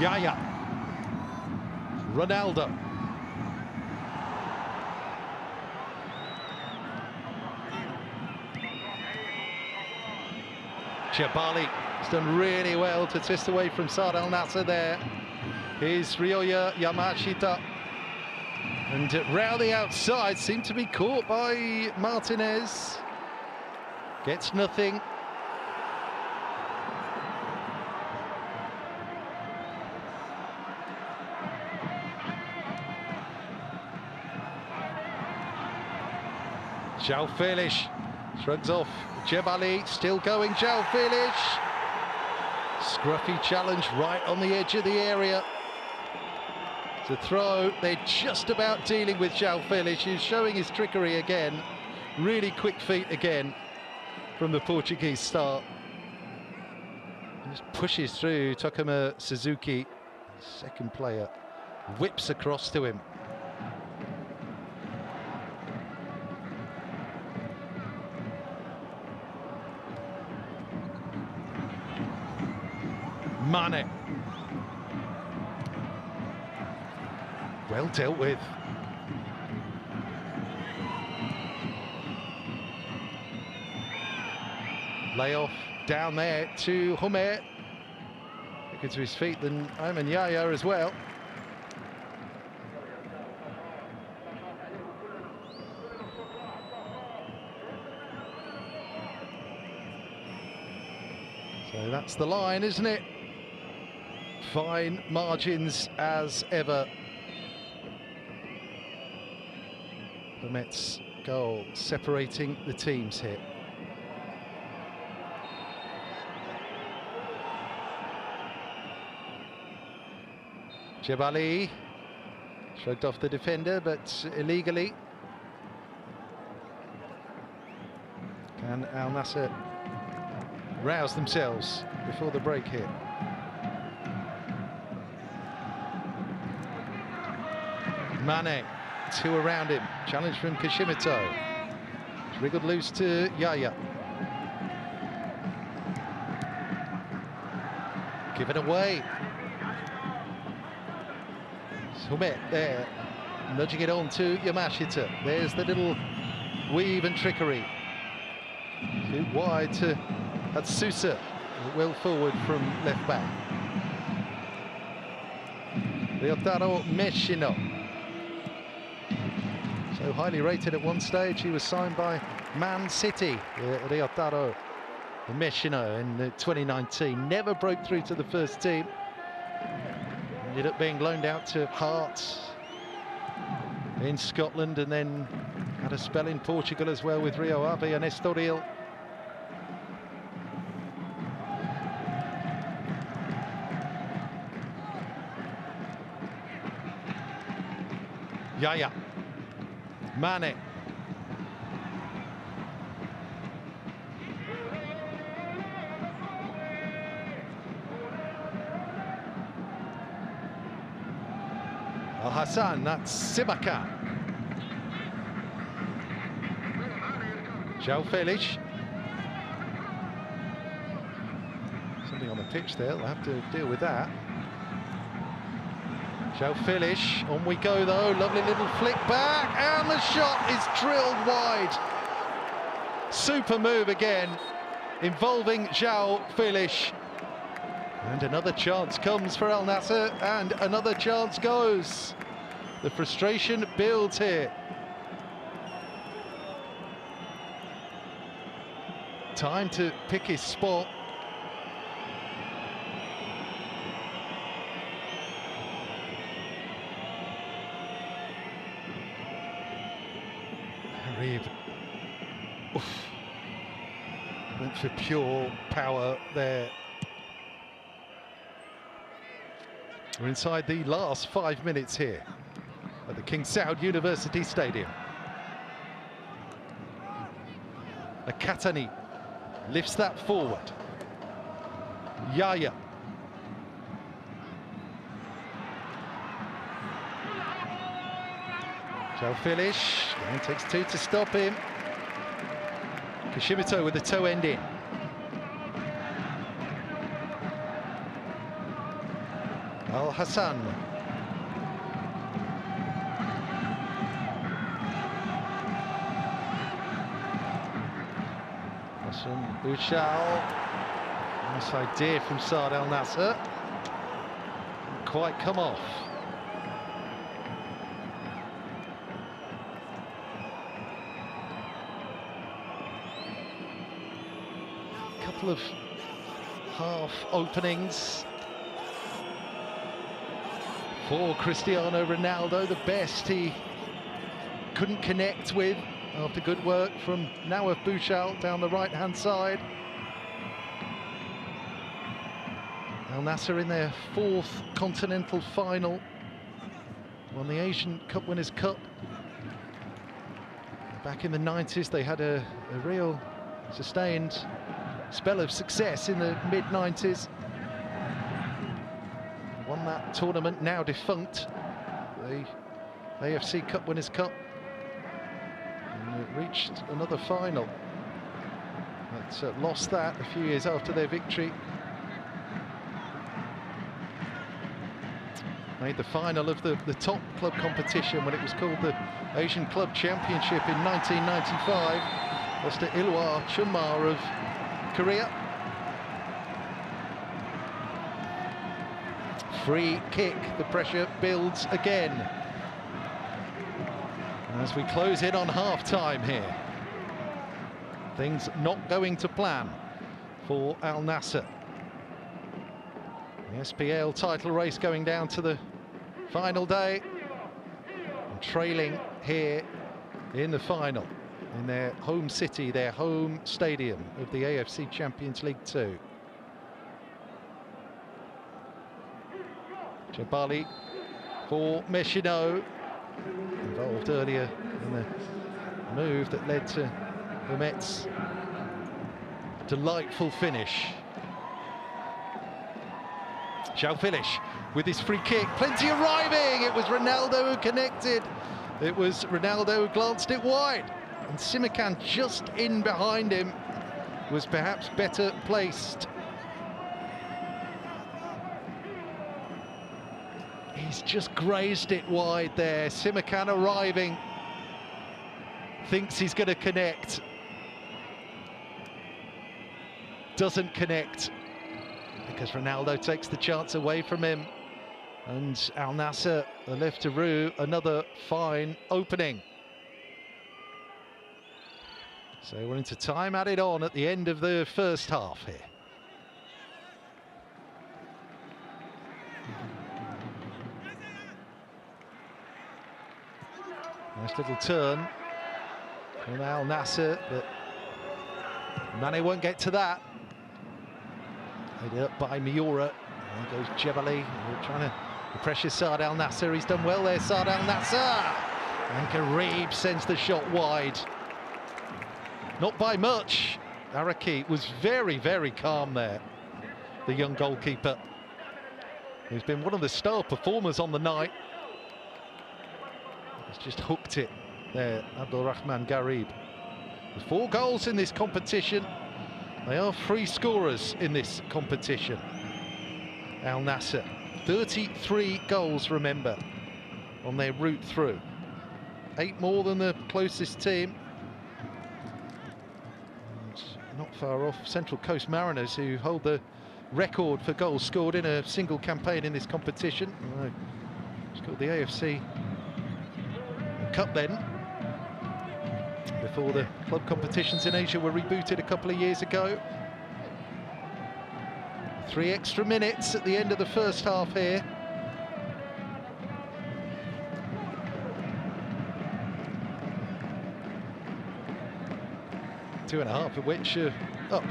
[SPEAKER 1] Yaya, Ronaldo, Jabali has done really well to twist away from Saad Al Nassr there. Here's Ryoya Yamashita, and round the outside, seemed to be caught by Martinez. Gets nothing. João Felix shrugs off Jebali, still going João Felix. Scruffy challenge right on the edge of the area. To throw, they're just about dealing with João Felix, who's showing his trickery again. Really quick feet again from the Portuguese star. Just pushes through Takuma Suzuki, second player, whips across to him. Mane. Well dealt with. Layoff down there to Hummet. Quicker to his feet than Ayman Yaya as well. So that's the line, isn't it? Fine margins as ever. The Mets goal separating the teams here. Jebali shrugged off the defender, but illegally. And Al Nassr roused themselves before the break hit. Mane, two around him. Challenge from Kishimoto. It's wriggled loose to Yaya. Given away. Sumet there, nudging it on to Yamashita. There's the little weave and trickery. Too wide to Hatsusa, well forward from left back. Ryotaro Meshino. So highly rated at one stage, he was signed by Man City, Ryotaro Meshino in 2019. Never broke through to the first team. Ended up being loaned out to Hearts in Scotland, and then had a spell in Portugal as well with Rio Ave and Estoril. Yaya, Mane. Al-Hassan, that's Sibaka. João Felix. Something on the pitch there, they'll have to deal with that. João Felix, on we go though, lovely little flick back, and the shot is drilled wide. Super move again, involving João Felix. And another chance comes for Al Nassr, and another chance goes. The frustration builds here. Time to pick his spot. Harib. Went for pure power there. We're inside the last 5 minutes here at the King Saud University Stadium. Akatani lifts that forward. Yaya. João Felix, and takes two to stop him. Kishimoto with the toe end in. Al-Hassan. Nassr Bouchal. Nice idea from Saad Al Nassr. Didn't quite come off. Couple of half openings for Cristiano Ronaldo, the best he couldn't connect with after good work from Nawaf Bouchal down the right-hand side. Al Nassr in their fourth continental final, won the Asian Cup Winners' Cup. Back in the 90s, they had a real sustained spell of success in the mid-90s. Won that tournament, now defunct, the AFC Cup Winners' Cup, and reached another final, but lost that a few years after their victory. Made the final of the top club competition when it was called the Asian Club Championship in 1995. Lost to Ilhwa Chunma of Korea. Free kick, the pressure builds again as we close in on half-time here. Things not going to plan for Al Nassr. The SPL title race going down to the final day, and trailing here in the final in their home city, their home stadium of the AFC Champions League 2. Jabali for Meshino, involved earlier in the move that led to Humet's Delightful finish. João Felix with his free kick, plenty arriving. It was Ronaldo who connected. It was Ronaldo who glanced it wide. And Simakan just in behind him was perhaps better placed. He's just grazed it wide there. Simakan arriving. Thinks he's going to connect. Doesn't connect because Ronaldo takes the chance away from him. And Al Nassr, the left-to-Roo, another fine opening. So we're into time added on at the end of the first half here. Nice little turn from Al Nassr, but Mane won't get to that. Headed up by Miura. There goes Jebali. We're trying to pressure Saad Al Nassr. He's done well there, Saad Al Nassr. And Garib sends the shot wide. Not by much. Araki was very, very calm there. The young goalkeeper, who's been one of the star performers on the night. He's just hooked it there, Abdulrahman Garib. The 4 goals in this competition. They are free scorers in this competition. Al Nassr, 33 goals, remember, on their route through. 8 more than the closest team. And not far off Central Coast Mariners, who hold the record for goals scored in a single campaign in this competition. It's called the AFC Cup then, before the club competitions in Asia were rebooted a couple of years ago. 3 extra minutes at the end of the first half here. Two and a half of which are up.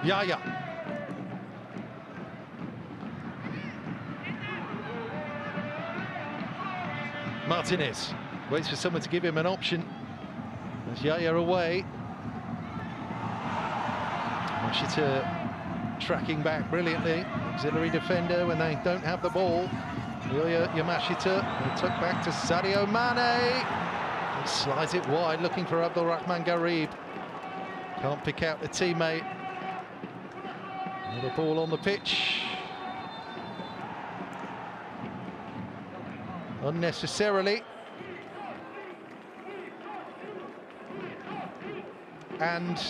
[SPEAKER 1] Yaya. Martinez waits for someone to give him an option. There's Yaya away. Mashita tracking back brilliantly. Auxiliary defender when they don't have the ball. Yaya Yamashita took back to Sadio Mane. He slides it wide, looking for Abdulrahman Garib. Can't pick out the teammate. Another ball on the pitch. Unnecessarily. And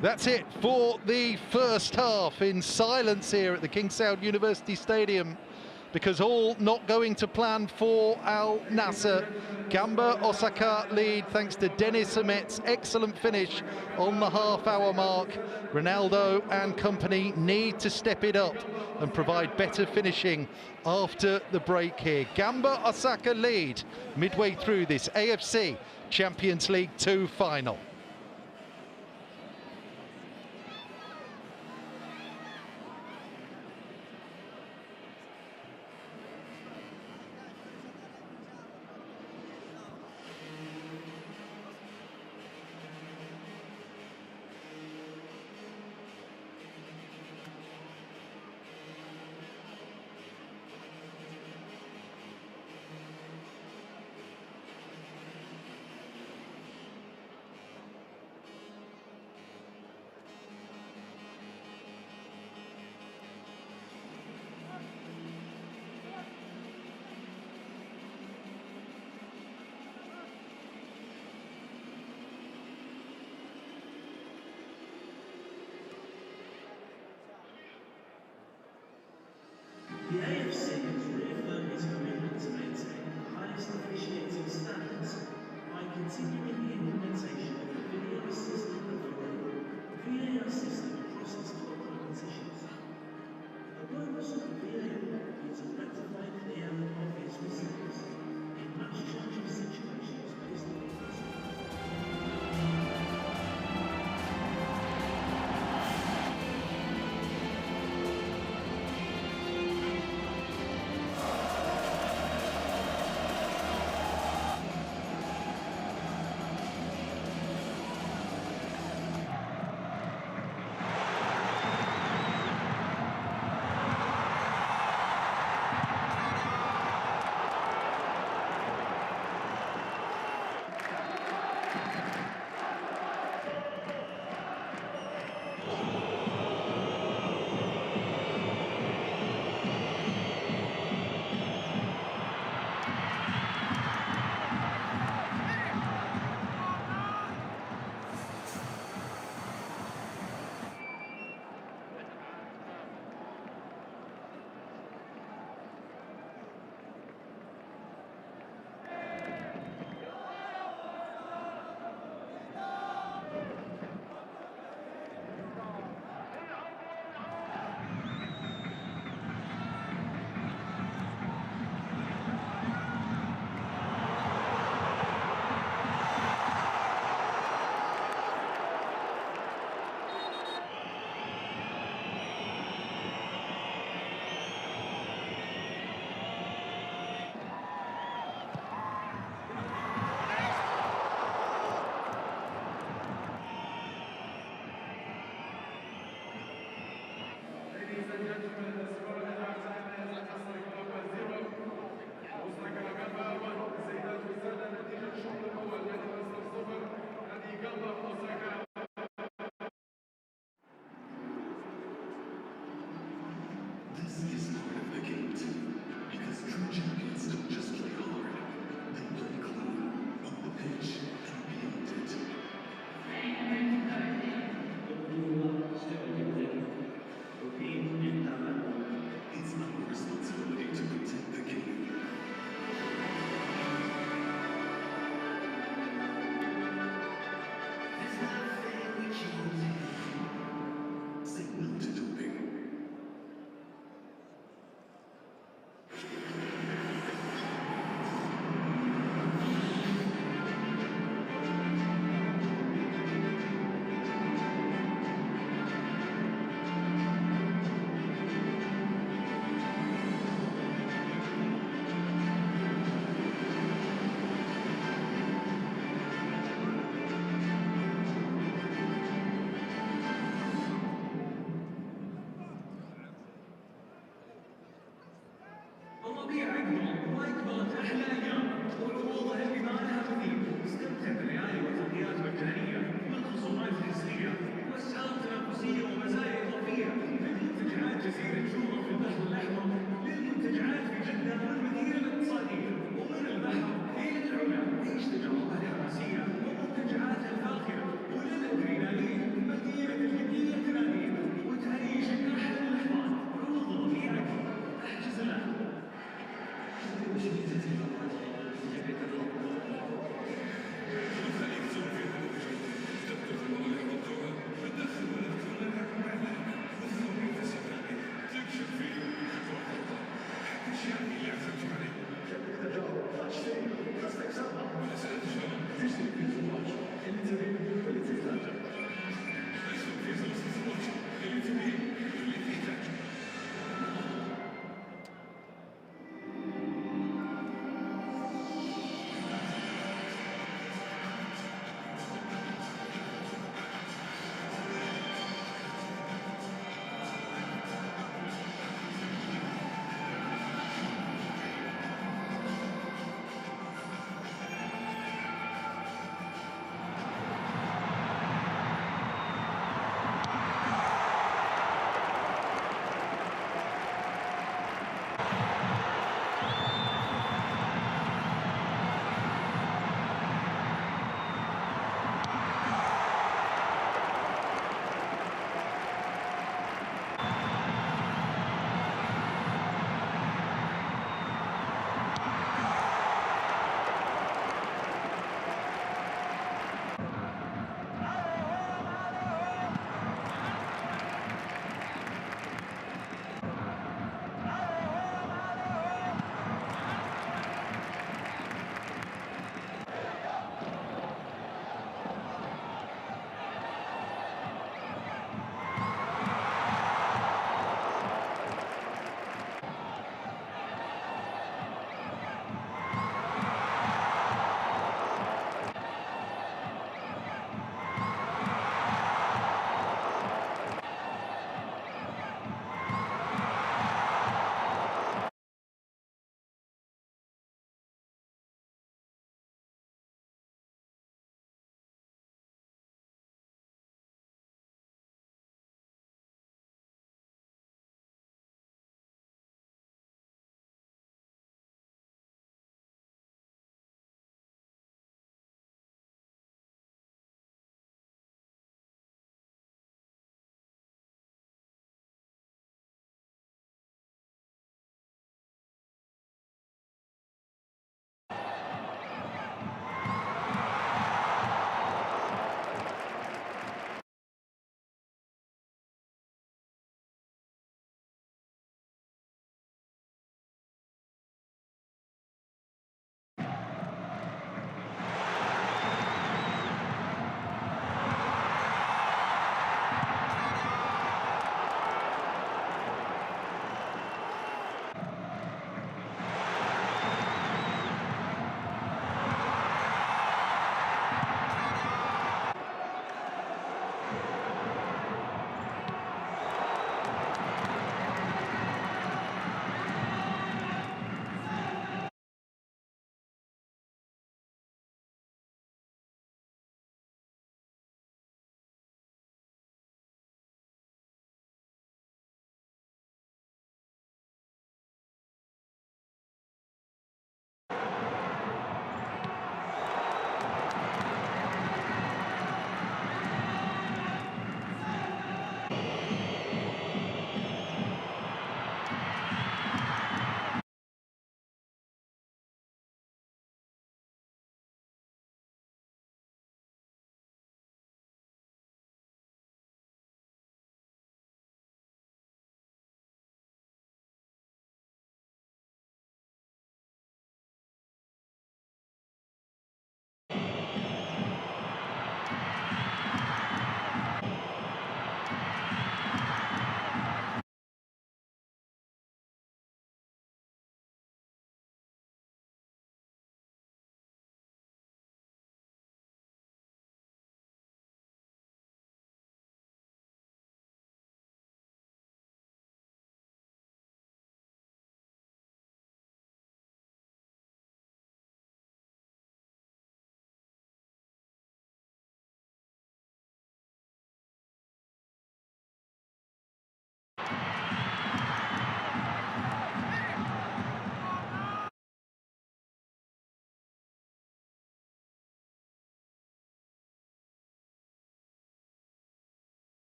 [SPEAKER 1] that's it for the first half in silence here at the King Saud University Stadium, because all not going to plan for Al Nassr. Gamba Osaka lead thanks to Dennis Ahmet's excellent finish on the half-hour mark. Ronaldo and company need to step it up and provide better finishing after the break here. Gamba Osaka lead midway through this AFC Champions League 2 final.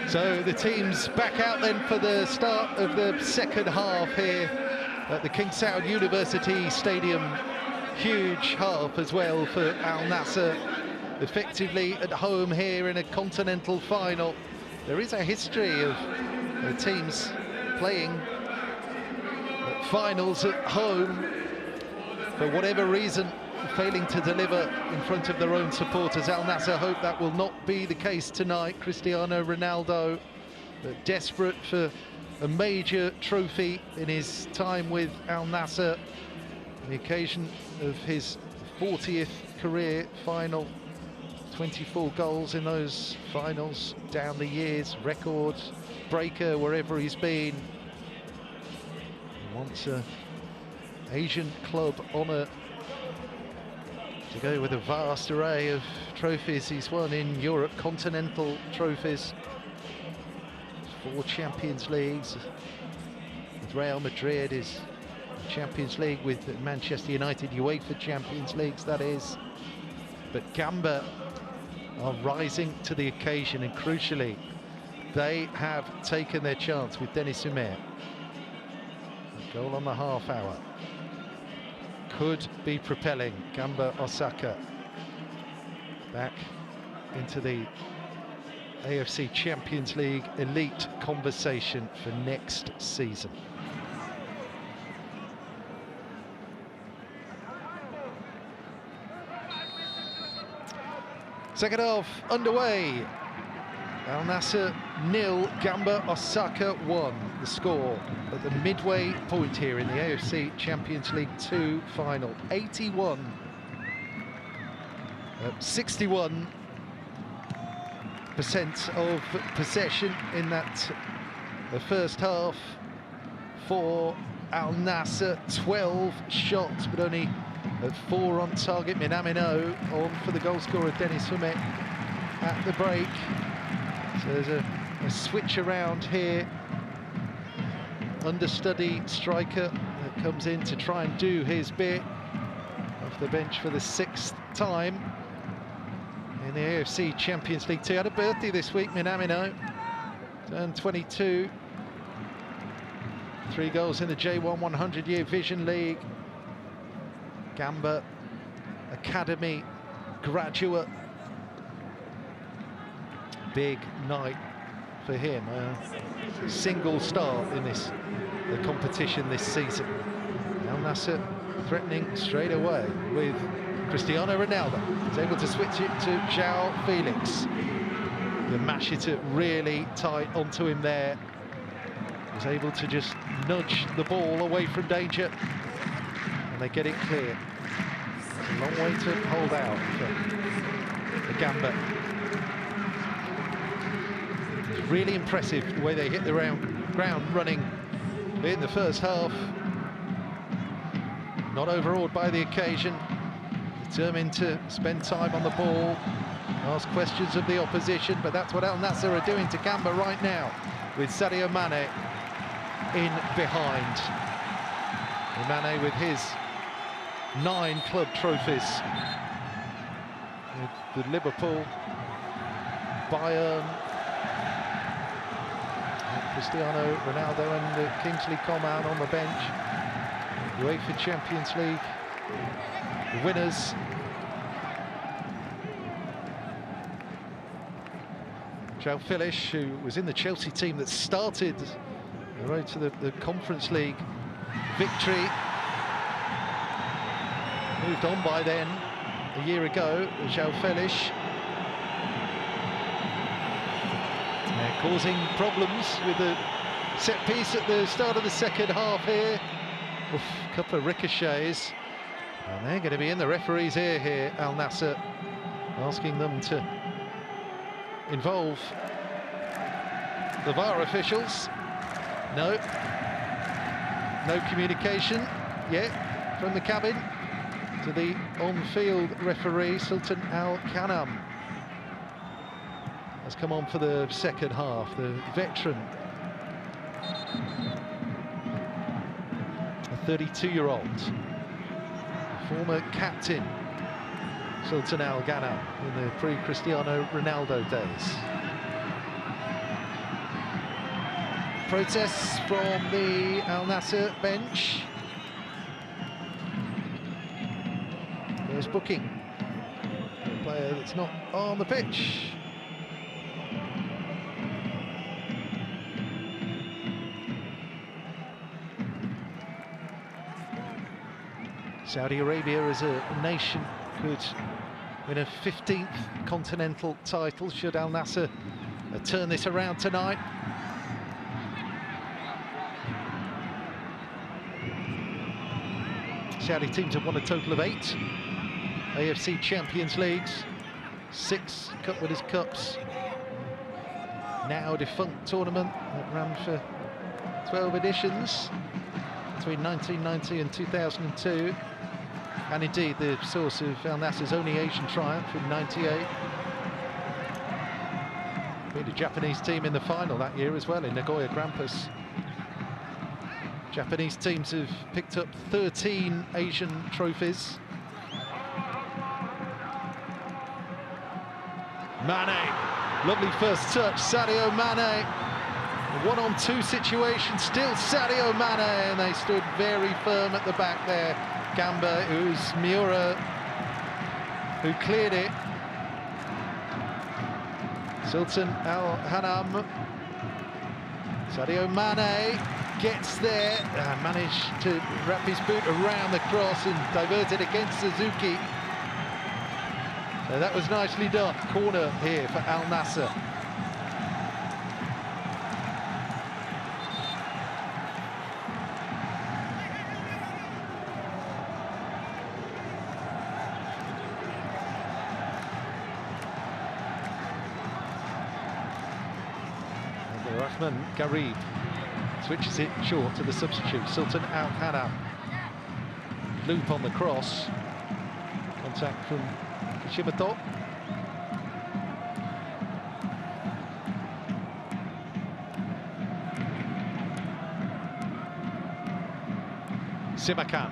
[SPEAKER 1] So the team's back out then for the start of the second half here at the King Saud University Stadium. Huge half as well for Al Nassr, effectively at home here in a continental final. There is a history of the teams playing finals at home, for whatever reason, failing to deliver in front of their own supporters. Al Nassr hope that will not be the case tonight. Cristiano Ronaldo, desperate for a major trophy in his time with Al Nassr, on the occasion of his 40th career final. 24 goals in those finals down the years, record breaker wherever he's been. He wants an Asian club honour to go with a vast array of trophies he's won in Europe, continental trophies, 4 Champions Leagues with Real Madrid, his Champions League with Manchester United, UEFA Champions Leagues that is. But Gamba are rising to the occasion, and crucially they have taken their chance with Denis Umer. A goal on the half hour could be propelling Gamba Osaka back into the AFC Champions League elite conversation for next season. Second half underway. Al Nassr 0, Gamba Osaka 1. The score at the midway point here in the AFC Champions League 2 final. 81, 61% of possession in that the first half for Al Nassr. 12 shots, but only 4 on target. Minamino on for the goal scorer Denis Umer at the break. So there's a switch around here. Understudy striker that comes in to try and do his bit off the bench for the 6th time in the AFC Champions League 2. Had a birthday this week, Minamino. Turned 22. 3 goals in the J1 100-year Vision League. Gamba Academy graduate. Big night for him. A single start in the competition this season. Al Nassr threatening straight away with Cristiano Ronaldo. He's able to switch it to João Felix. The mash it really tight onto him there. Was able to just nudge the ball away from danger, and they get it clear. A long way to hold out for the Gamba. It's really impressive the way they hit the ground running in the first half. Not overawed by the occasion, determined to spend time on the ball, ask questions of the opposition, but that's what Al Nassr are doing to Gamba right now, with Sadio Mane in behind. Mane with his 9 club trophies with Liverpool, Bayern, Cristiano Ronaldo and Kingsley Coman on the bench. UEFA Champions League winners. João Felix, who was in the Chelsea team that started the road to the Conference League victory, moved on by then a year ago. João Felix causing problems with the set piece at the start of the second half here. Oof, a couple of ricochets, and they're going to be in the referee's ear here, Al Nassr, asking them to involve the VAR officials. No communication yet from the cabin to the on-field referee. Sultan Al-Kanam has come on for the second half, the veteran, a 32-year-old, former captain, Sultan Al-Kanam, in the pre-Cristiano Ronaldo days. Protests from the Al Nassr bench. There's booking. A player that's not on the pitch. Saudi Arabia as a nation could win a 15th continental title should Al Nassr turn this around tonight. Saudi teams have won a total of 8 AFC Champions Leagues, 6 Cup Winners' Cups, now a defunct tournament that ran for 12 editions between 1990 and 2002, and indeed the source of Al Nassr's only Asian triumph in '98. Beat a Japanese team in the final that year as well in Nagoya Grampus. Japanese teams have picked up 13 Asian trophies. Mane, lovely first touch, Sadio Mane. A 1-on-2 situation, still Sadio Mane, and they stood very firm at the back there. Gamba, it was Miura who cleared it. Sultan Al Hanam. Sadio Mane gets there, managed to wrap his boot around the cross and divert it against Suzuki. So that was nicely done. Corner here for Al Nassr. Rahman Garib switches it short to the substitute, Sultan Al Hanam. Loop on the cross. Contact from Kishimoto. Simakan.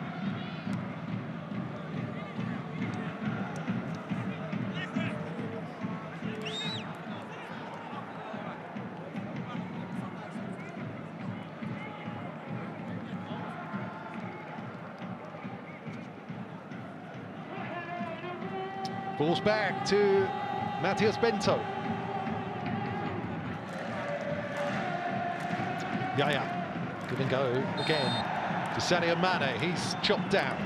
[SPEAKER 1] Balls back to Matheus Bento. Yaya, give and go again to Sadio Mane. He's chopped down.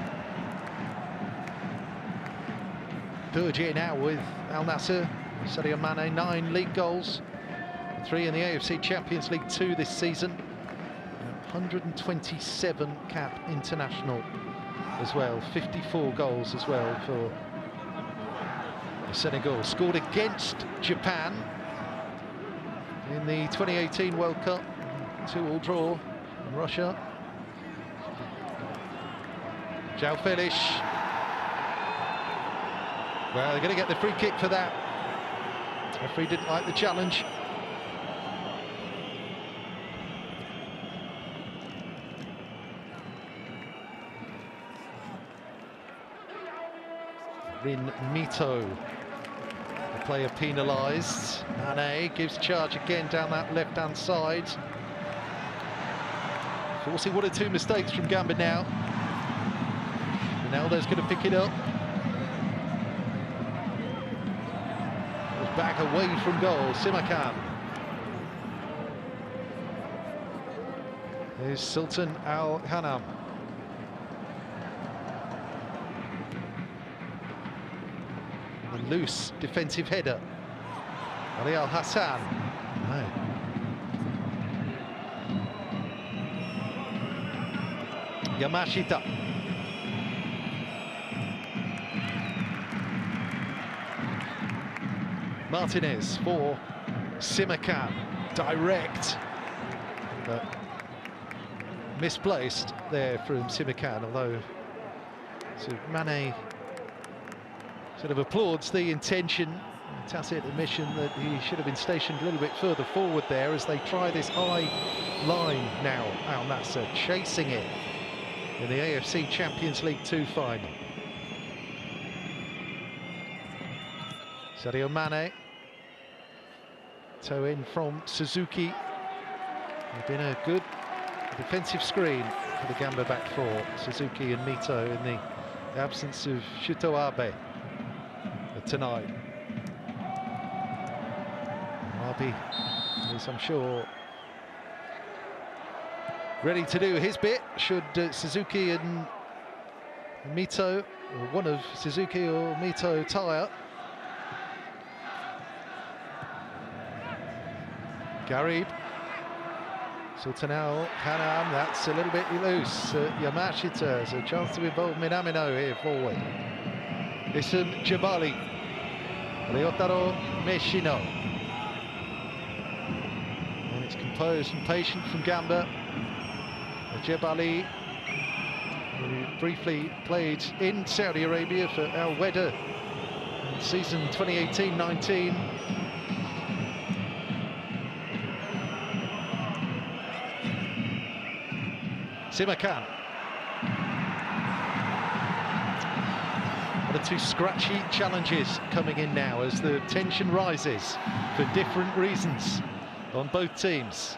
[SPEAKER 1] Third year now with Al Nassr. Sadio Mane, 9 league goals, 3 in the AFC Champions League 2 this season. 127 cap international as well, 54 goals as well for Senegal. Scored against Japan in the 2018 World Cup, 2-2 draw in Russia. João Felix. Well, they're going to get the free kick for that. The referee didn't like the challenge. Rin Mito, the player penalised. Mane gives charge again down that left-hand side. Forcing 1 or 2 mistakes from Gamba now. Ronaldo's going to pick it up. Goes back away from goal, Simakan. Here's Sultan Al Hanam. Loose defensive header. Ali Al Hassan. No. Yamashita. Martinez for Simakan. Direct. But misplaced there from Simakan, although Mane sort of applauds the intention, a tacit admission that he should have been stationed a little bit further forward there as they try this high line now. Al Nassr chasing it in the AFC Champions League 2 final. Sadio Mane, toe in from Suzuki. They've been a good defensive screen for the Gamba back four, Suzuki and Mito, in the absence of Shuto Abe tonight. Abe is, I'm sure, ready to do his bit should Suzuki and Mito, or one of Suzuki or Mito, tire. Garib. Sultan Al Hanam, that's a little bit loose. Yamashita has a chance to involve Minamino here forward. Isum Jabali. Ryotaro Meshino. And it's composed and patient from Gamba. Jabali, who briefly played in Saudi Arabia for Al Weda in season 2018-19. Simakan. One or two scratchy challenges coming in now as the tension rises for different reasons on both teams.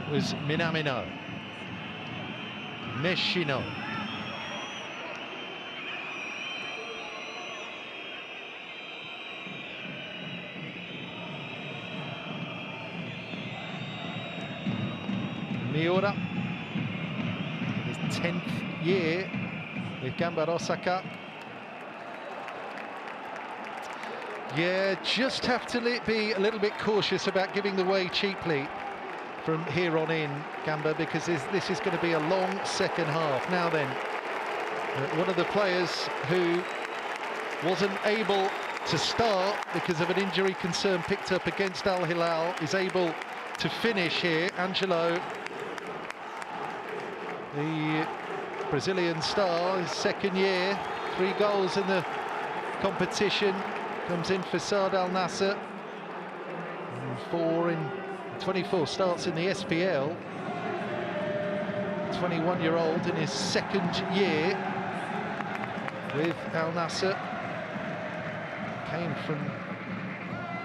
[SPEAKER 1] It was Minamino, Meshino. Miura, his 10th year with Gamba Osaka. Yeah, just have to be a little bit cautious about giving the way cheaply from here on in, Gamba, because this is going to be a long second half. Now then, one of the players who wasn't able to start because of an injury concern picked up against Al Hilal is able to finish here. Angelo, the Brazilian star, his second year, 3 goals in the competition, comes in for Saad Al Nassr, and 4 in 24 starts in the SPL. 21-year-old in his second year with Al Nassr, came from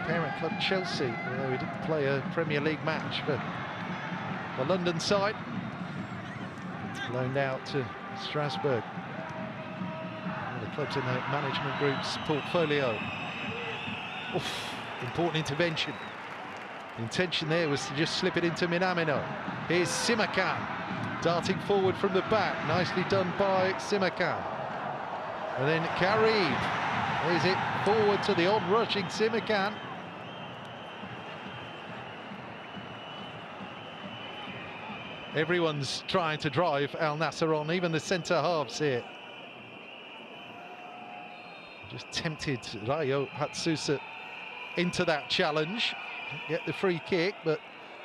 [SPEAKER 1] parent club Chelsea, although he didn't play a Premier League match for the London side. Loaned out to Strasbourg, one of the clubs in the management group's portfolio. Oof, important intervention. The intention there was to just slip it into Minamino. Here's Simakan, darting forward from the back. Nicely done by Simakan. And then Garib. There's it forward to the on-rushing Simakan. Everyone's trying to drive Al Nassr on, even the centre halves here. Just tempted Rayo Hatsusa into that challenge. Didn't get the free kick, but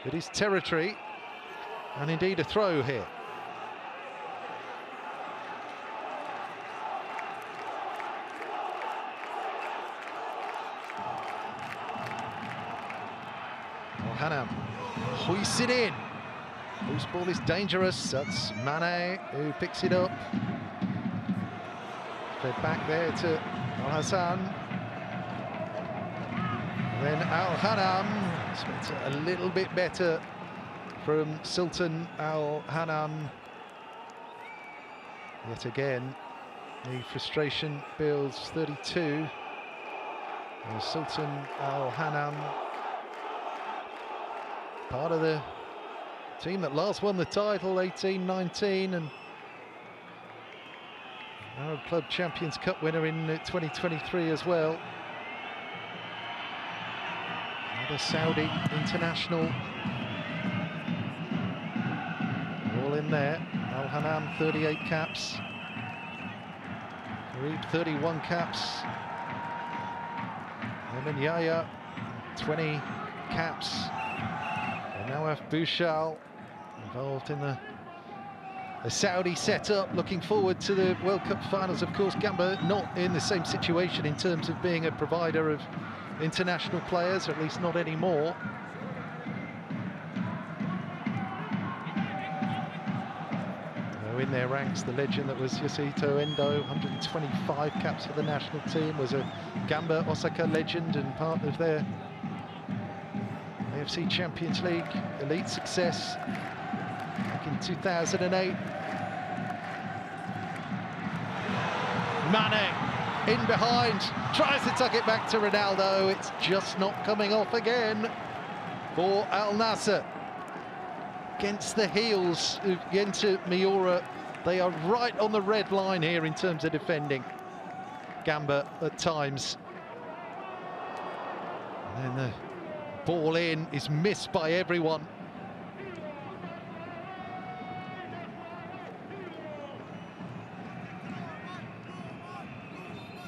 [SPEAKER 1] it is territory, and indeed a throw here. Hanam hoists it in. Loose ball is dangerous. That's Mane who picks it up. Fed back there to Al Hassan. Then Al Hanam. Expect a little bit better from Sultan Al Hanam. Yet again, the frustration builds. 32. And Sultan Al Hanam, part of the team that last won the title, 18-19, and Arab Club Champions Cup winner in 2023 as well. Another Saudi international, all in there. Al Hanam, 38 caps. Garib, 31 caps. Emin Yahya, 20 caps. And Nawaf Bouchal, involved in the Saudi setup, looking forward to the World Cup finals. Of course, Gamba not in the same situation in terms of being a provider of international players, or at least not anymore. In their ranks, the legend that was Yasuhito Endo, 125 caps for the national team, was a Gamba Osaka legend and part of their AFC Champions League elite success back in 2008. Mane in behind, tries to tuck it back to Ronaldo. It's just not coming off again for Al Nassr. Against the heels of Genta Miura. They are right on the red line here in terms of defending. Gamba at times. And then the ball in is missed by everyone.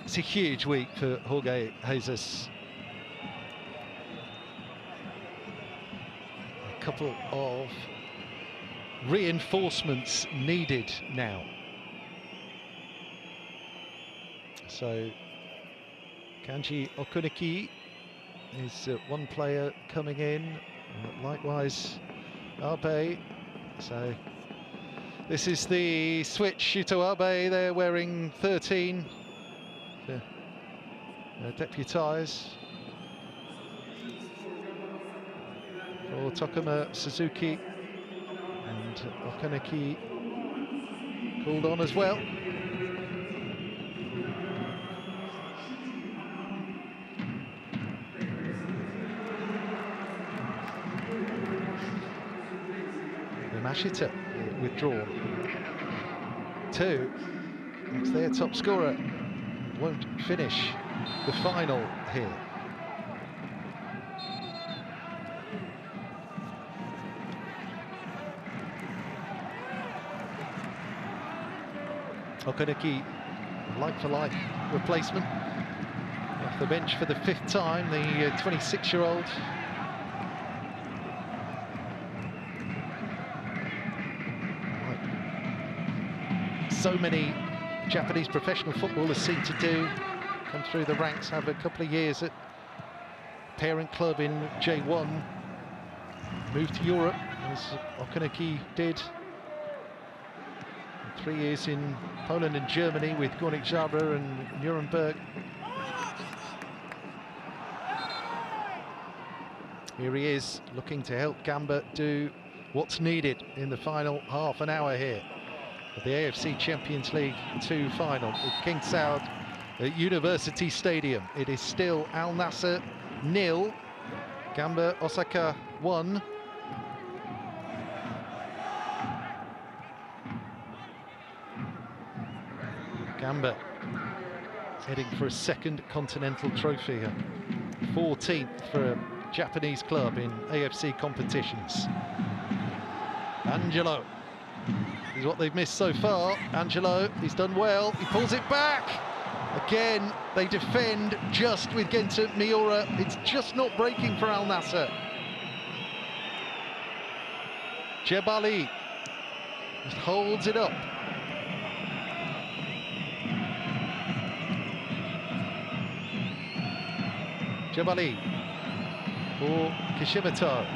[SPEAKER 1] It's a huge week for Jorge Jesus. A couple of reinforcements needed now. So Kanji Okuniki is one player coming in, likewise Abe. So this is the switch. Shuto Abe there wearing 13 to deputise for Tokuma Suzuki, and Okuniki called on as well. Mashita withdrawn. 2. It's their top scorer. Won't finish the final here. Okuniki, like-for-like replacement. Off the bench for the 5th time, the 26-year-old. So many Japanese professional footballers seem to do, come through the ranks, have a couple of years at parent club in J1, moved to Europe, as Okuniki did. 3 years in Poland and Germany with Górnik Zabrze and Nuremberg. Here he is, looking to help Gamba do what's needed in the final half an hour here of the AFC Champions League 2 final at King Saud at University Stadium. It is still Al Nassr 0, Gamba Osaka 1. Gamba heading for a 2nd continental trophy here, 14th for a Japanese club in AFC competitions. Angelo is what they've missed so far. Angelo, he's done well, he pulls it back. Again, they defend just with Genta Miura. It's just not breaking for Al Nassr. Jebali just holds it up. Jebali for Kishimoto.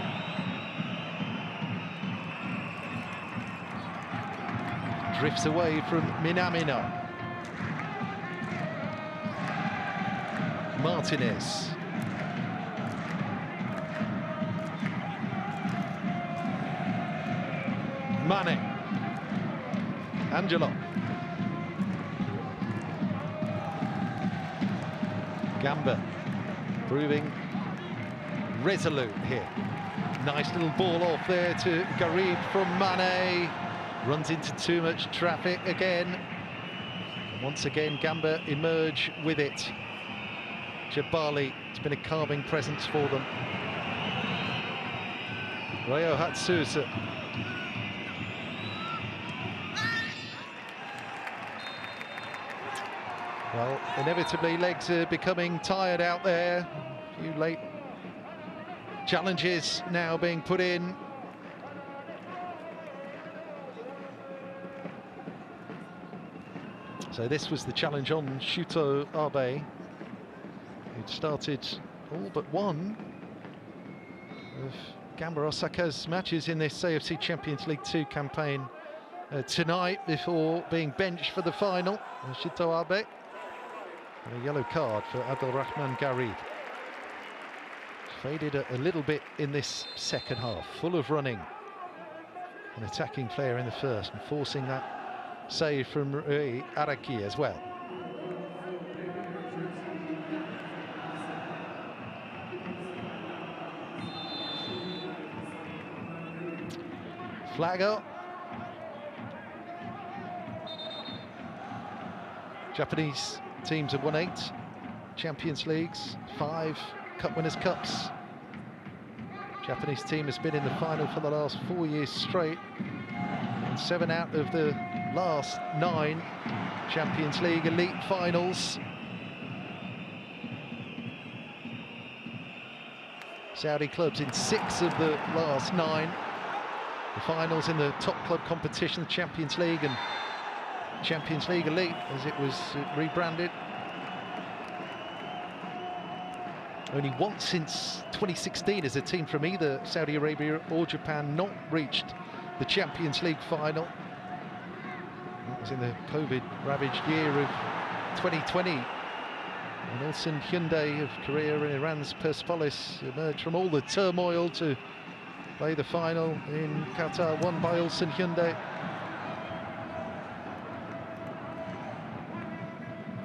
[SPEAKER 1] Drifts away from Minamino. Martinez. Mane. Angelo. Gamba proving resolute here. Nice little ball off there to Garib from Mane. Runs into too much traffic again. And once again, Gamba emerge with it. Jebali, it's been a calming presence for them. Ryo Hatsusa. Well, inevitably, legs are becoming tired out there. A few late challenges now being put in. So this was the challenge on Shuto Abe, who'd started all but one of Gamba Osaka's matches in this AFC Champions League 2 campaign tonight, before being benched for the final. Shuto Abe. And a yellow card for Abdelrahman Garib. faded a little bit in this second half, full of running and attacking flair in the first, and forcing that save from Rui Araki as well. Flag up. Japanese teams have won 8 Champions Leagues, 5 Cup Winners' Cups. Japanese team has been in the final for the last 4 years straight, and 7 out of the last 9 Champions League elite finals. Saudi clubs in 6 of the last 9. The finals in the top club competition, the Champions League and Champions League Elite, as it was rebranded. Only once since 2016 has a team from either Saudi Arabia or Japan not reached the Champions League final. That was in the COVID-ravaged year of 2020. And Ulsan Hyundai of Korea and Iran's Persepolis emerged from all the turmoil to play the final in Qatar, won by Ulsan Hyundai.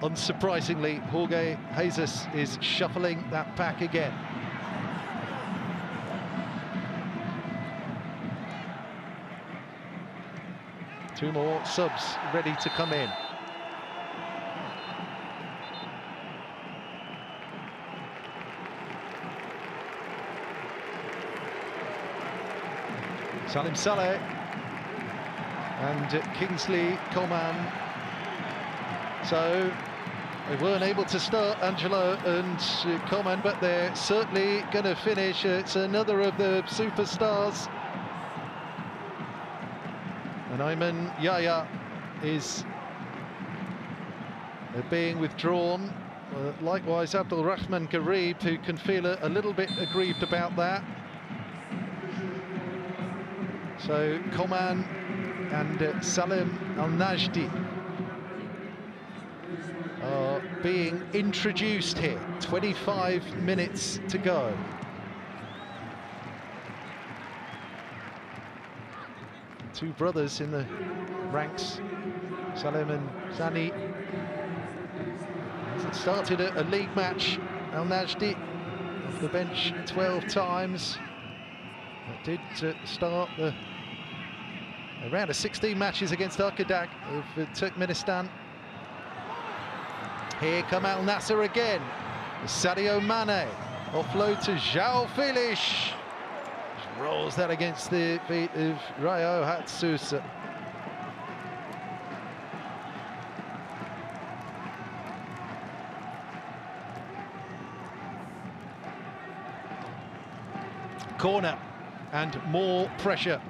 [SPEAKER 1] Unsurprisingly, Jorge Jesus is shuffling that pack again. Two more subs ready to come in. Salim Saleh and Kingsley Coman. So they weren't able to start Angelo and Coman, but they're certainly going to finish. It's another of the superstars. And Ayman Yahya is being withdrawn. Likewise, Abdul Rahman Garib, who can feel a little bit aggrieved about that. So Coman and Salim Al-Najdi are being introduced here. 25 minutes to go. Two brothers in the ranks, Salim and Sani. Started a league match, Al-Najdi off the bench 12 times. That did start the round of 16 matches against Arkadag of Turkmenistan. Here come Al Nassr again. Sadio Mane, offload to João Felix. Rolls that against the feet of Ryo Hatsusa. Corner and more pressure.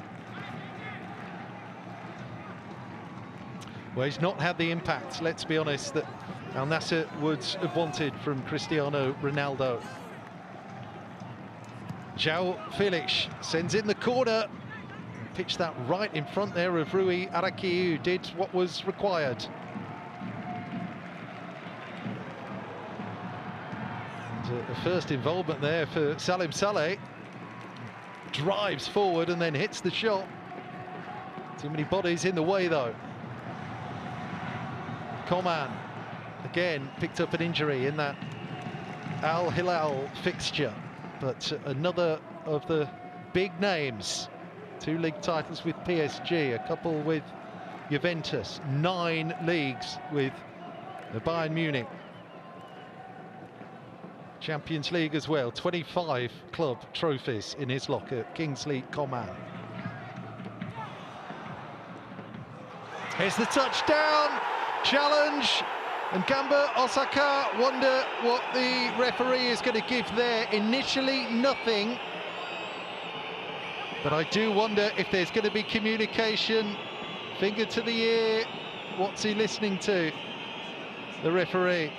[SPEAKER 1] Well, he's not had the impact, let's be honest, that Al Nassr would have wanted from Cristiano Ronaldo. João Felix sends in the corner. Pitched that right in front there of Rui Araki, who did what was required. And the first involvement there for Salim Saleh. Drives forward and then hits the shot. Too many bodies in the way though. Coman again picked up an injury in that Al Hilal fixture, but another of the big names. 2 league titles with PSG, a couple with Juventus, 9 leagues with the Bayern Munich. Champions League as well, 25 club trophies in his locker, Kingsley Coman. Here's the touchdown, challenge, and Gamba Osaka wonder what the referee is going to give there. Initially nothing, but I do wonder if there's going to be communication. Finger to the ear, what's he listening to, the referee?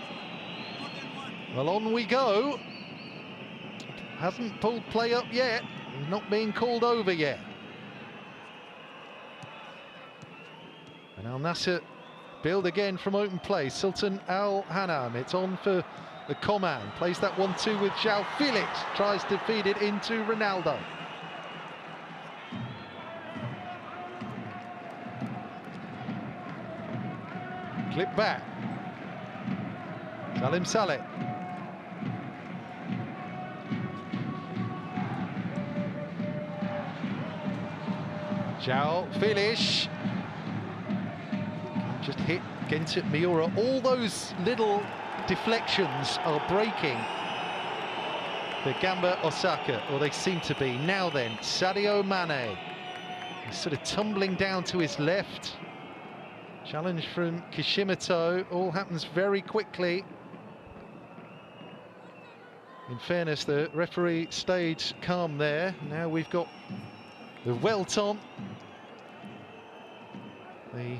[SPEAKER 1] Well, on we go. Hasn't pulled play up yet. He's not being called over yet. And Al Nassr build again from open play. Sultan Al Hanam. It's on for the Coman plays that 1-2 with João Felix, tries to feed it into Ronaldo. Clip back. Salim Saleh. João Felix. Just hit Genta Miura. All those little deflections are breaking the Gamba Osaka, or they seem to be. Now then, Sadio Mane. He's sort of tumbling down to his left. Challenge from Kishimoto. All happens very quickly. In fairness, the referee stayed calm there. Now we've got the Welton, the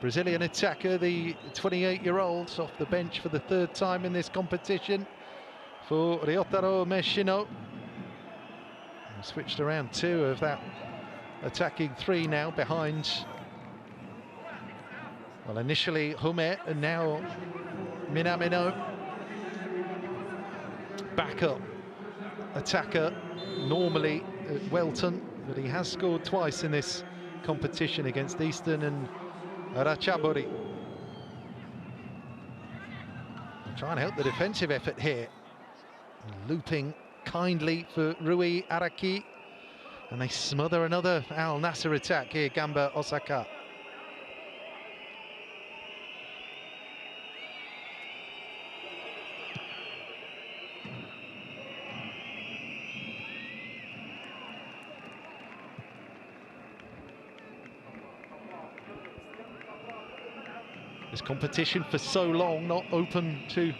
[SPEAKER 1] Brazilian attacker, the 28-year-old, off the bench for the third time in this competition for Ryotaro Meshino. Switched around two of that attacking three now behind. Well, initially Humet and now Minamino. Backup attacker normally at Welton, but he has scored twice in this competition against Eastern and Ratchaburi. Try and help the defensive effort here. Looping kindly for Rui Araki, and they smother another Al Nassr attack here, Gamba Osaka. This competition for so long not open to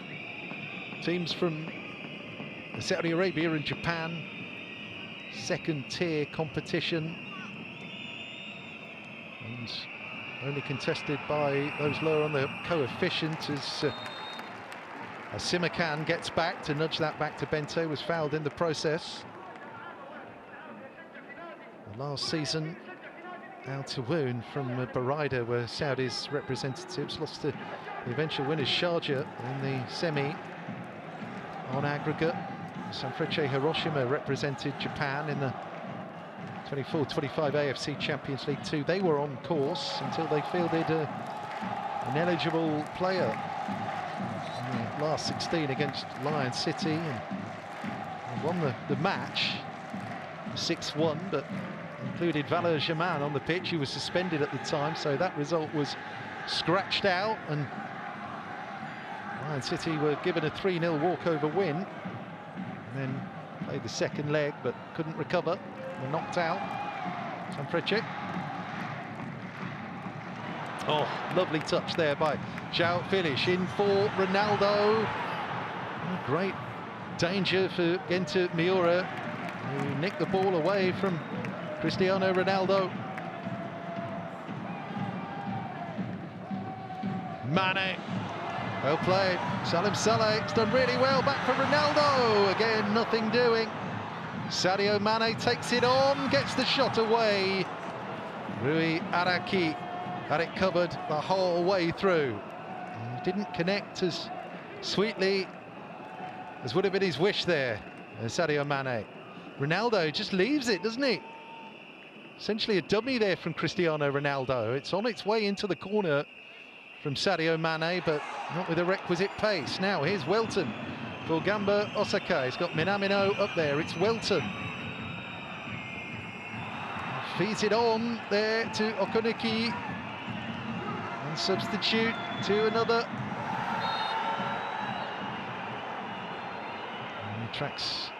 [SPEAKER 1] teams from Saudi Arabia and Japan. Second tier competition, and only contested by those lower on the coefficient as Simakan gets back to nudge that back to Bente, was fouled in the process. Last season, Al Tawoon from Barida, where Saudi's representatives lost to the eventual winners Sharjah in the semi on aggregate. Sanfrecce Hiroshima represented Japan in the 24-25 AFC Champions League 2. They were on course until they fielded an eligible player in the last 16 against Lion City and won the match 6-1, but included Valère Germain on the pitch. He was suspended at the time, so that result was scratched out, and Lion City were given a 3-0 walkover win. And then played the second leg, but couldn't recover. Were knocked out. Sanfrecce. Oh, lovely touch there by João Felix in for Ronaldo. Great danger for Genta Miura, who nicked the ball away from Cristiano Ronaldo. Mane. Well played. Salim Saleh, it's done really well. Back for Ronaldo. Again, nothing doing. Sadio Mane takes it on, gets the shot away. Rui Araki had it covered the whole way through. And didn't connect as sweetly as would have been his wish there, Sadio Mane. Ronaldo just leaves it, doesn't he? Essentially a dummy there from Cristiano Ronaldo. It's on its way into the corner from Sadio Mane, but not with the requisite pace. Now here's Welton for Gamba Osaka. He's got Minamino up there. It's Welton. Feeds it on there to Okoniki. And substitute to another. And he tracks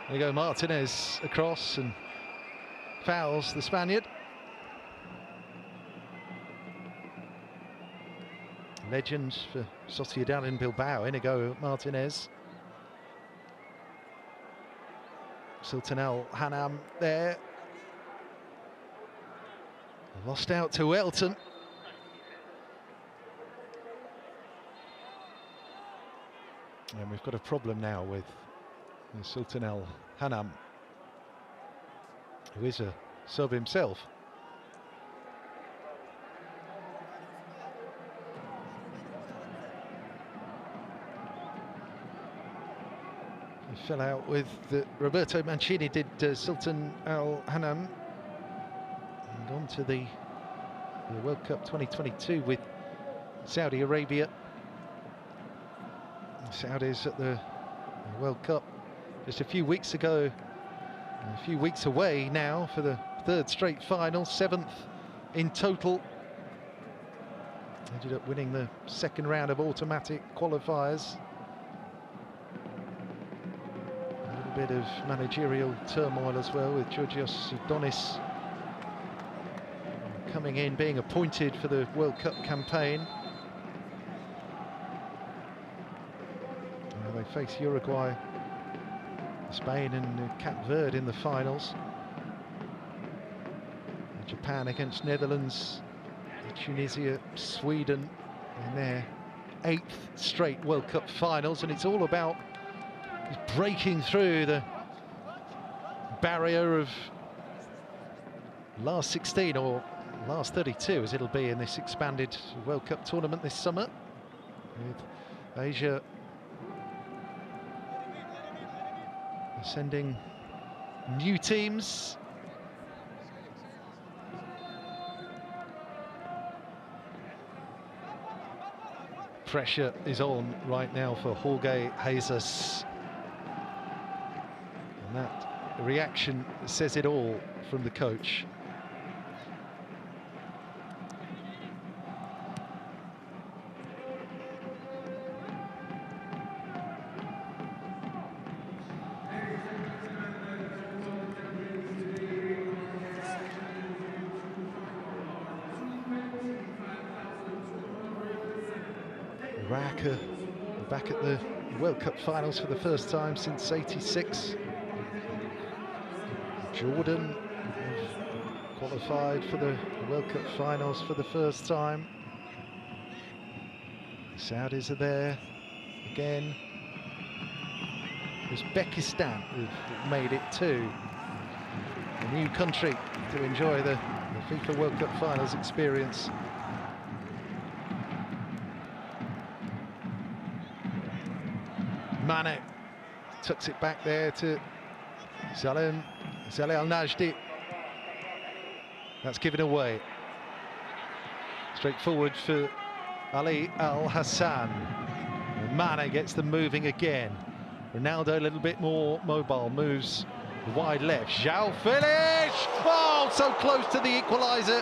[SPEAKER 1] Inigo Martinez across and fouls the Spaniard. Legend for Sociedad in Bilbao, Inigo Martinez. Sultan Al Hanam there. Lost out to Elton. And we've got a problem now with Sultan Al Hanam, who is a sub himself. fell out with Roberto Mancini, did Sultan Al Hanam, and on to the World Cup 2022 with Saudi Arabia. The Saudis at the World Cup just a few weeks ago, a few weeks away now for the third straight final, 7th in total. Ended up winning the second round of automatic qualifiers. A little bit of managerial turmoil as well, with Georgios Donis coming in, being appointed for the World Cup campaign. They face Uruguay, Spain and Cape Verde in the finals. Japan against Netherlands, Tunisia, Sweden in their 8th straight World Cup finals, and it's all about breaking through the barrier of last 16 or last 32 as it'll be in this expanded World Cup tournament this summer, with Asia sending new teams. Pressure is on right now for Jorge Jesus, and that reaction says it all from the coach. Iraq are back at the World Cup finals for the first time since '86. Jordan have qualified for the World Cup finals for the first time. The Saudis are there again. Uzbekistan have made it too. A new country to enjoy the FIFA World Cup finals experience. Mane tucks it back there to Saleh Al-Najdi. That's given away. Straight forward for Ali Al-Hassan. Mane gets them moving again. Ronaldo a little bit more mobile, moves wide left. João Felix! Oh, so close to the equaliser.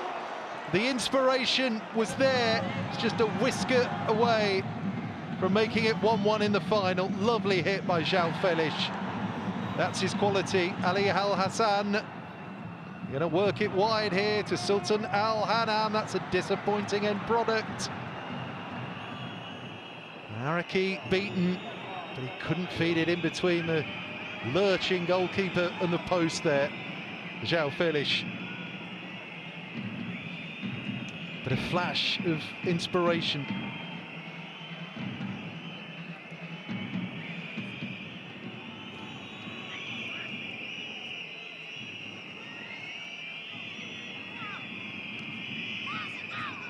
[SPEAKER 1] The inspiration was there. It's just a whisker away from making it 1-1 in the final. Lovely hit by João Felix. That's his quality. Ali Al-Hassan going to work it wide here to Sultan Al Hanam. That's a disappointing end product. Araki beaten, but he couldn't feed it in between the lurching goalkeeper and the post there. João Felix. But a flash of inspiration.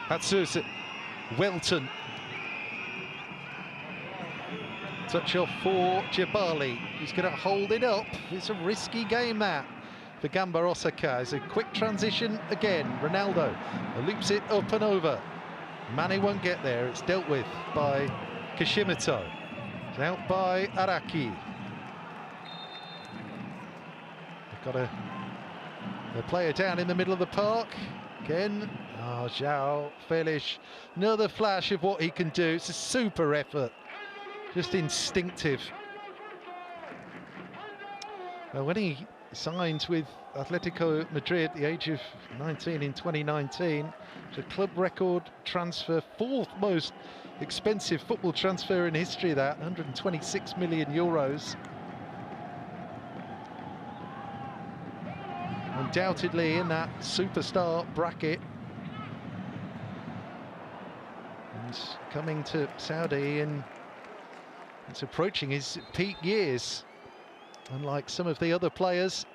[SPEAKER 1] That's Welton. Touch off for Jebali. He's going to hold it up. It's a risky game, that, for Gamba Osaka. It's a quick transition again. Ronaldo loops it up and over. Mane won't get there. It's dealt with by Kishimoto. It's out by Araki. They've got a player down in the middle of the park. Again, João Felix, another flash of what he can do. It's a super effort, just instinctive. Well, when he signed with Atletico Madrid at the age of 19 in 2019, it's a club record transfer, 4th most expensive football transfer in history, that, 126 million euros. Undoubtedly in that superstar bracket. And coming to Saudi, and it's approaching his peak years, unlike some of the other players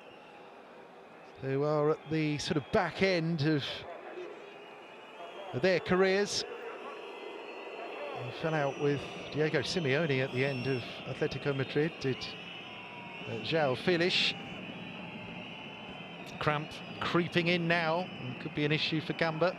[SPEAKER 1] who are at the sort of back end of their careers. He fell out with Diego Simeone at the end of Atletico Madrid, did João Felix. Cramp creeping in now, and could be an issue for Gamba.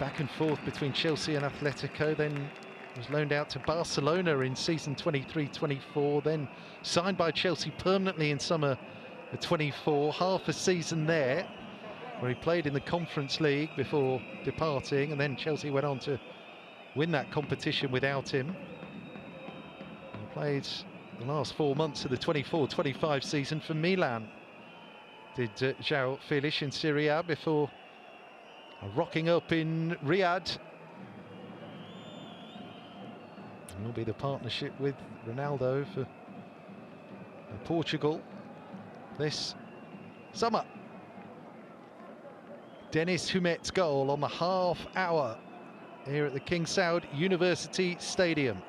[SPEAKER 1] Back and forth between Chelsea and Atletico, then was loaned out to Barcelona in season 23-24, then signed by Chelsea permanently in summer 24, half a season there, where he played in the Conference League before departing, and then Chelsea went on to win that competition without him. He played the last 4 months of the 24-25 season for Milan, did João Felix in Serie A, before rocking up in Riyadh. And will be the partnership with Ronaldo for Portugal this summer. Dennis Humet's goal on the half hour here at the King Saud University Stadium,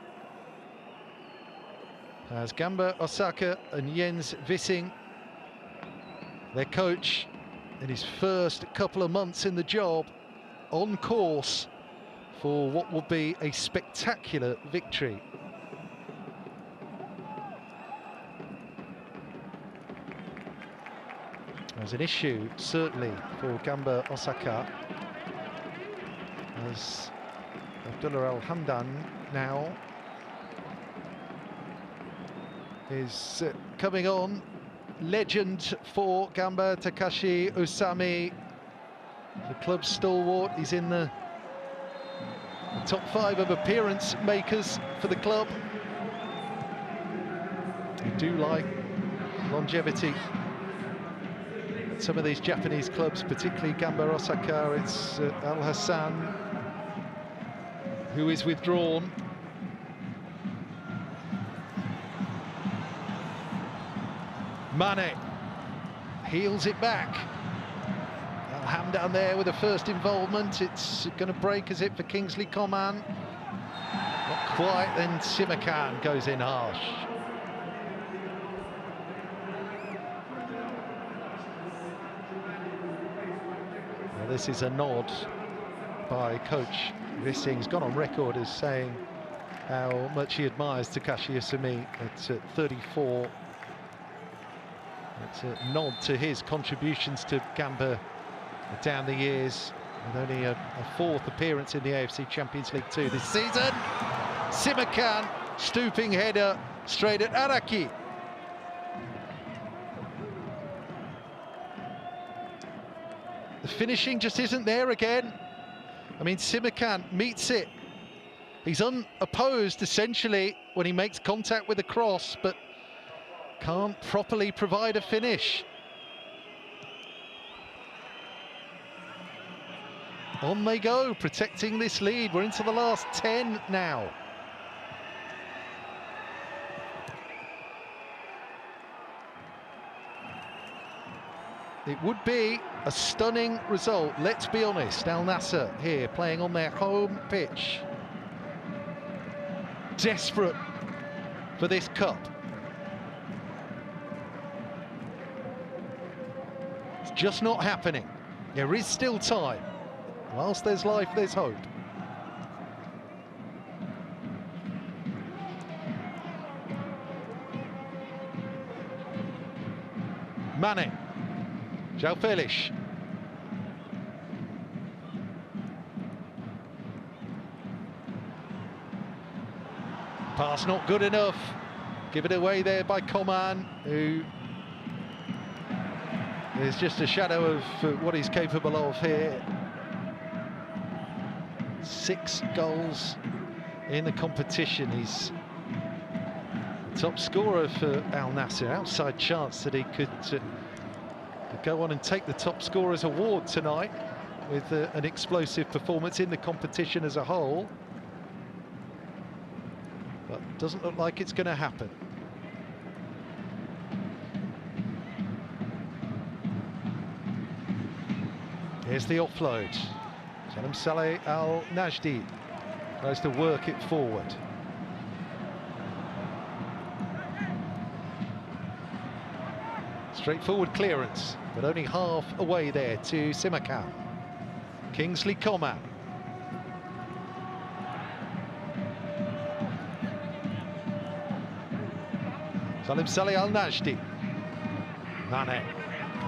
[SPEAKER 1] as Gamba Osaka and Jens Vissing, their coach, in his first couple of months in the job, on course for what will be a spectacular victory. There's an issue, certainly, for Gamba Osaka, as Abdullah Al-Hamdan now is coming on. Legend for Gamba, Takashi Usami, the club's stalwart. He's in the top 5 of appearance makers for the club. You do like longevity at some of these Japanese clubs, particularly Gamba Osaka. It's Al Hassan who is withdrawn. Mane heels it back. Al-Hamdan there with the first involvement. It's going to break, is it, for Kingsley Coman? Not quite, then Simakan goes in harsh. Well, this is a nod by coach Vissing. He's gone on record as saying how much he admires Takashi Usami at 34. It's a nod to his contributions to Gamba down the years, with only a 4th appearance in the AFC Champions League 2 this season. Simakan, stooping header straight at Araki. The finishing just isn't there again. I mean, Simakan meets it. He's unopposed, essentially, when he makes contact with the cross, but can't properly provide a finish. On they go, protecting this lead. We're into the last 10 now. It would be a stunning result, let's be honest. Al Nassr here, playing on their home pitch. Desperate for this cup. It's just not happening. There is still time. Whilst there's life, there's hope. Mane. João Felix. Pass not good enough. Give it away there by Coman, who is just a shadow of what he's capable of here. 6 goals in the competition. He's the top scorer for Al Nassr. Outside chance that he could go on and take the top scorer's award tonight with an explosive performance in the competition as a whole. But doesn't look like it's going to happen. Here's the offload. Salim Saleh Al-Najdi tries to work it forward. Straightforward clearance, but only half away there to Simakan. Kingsley Coman. Salim Saleh Al-Najdi. Mane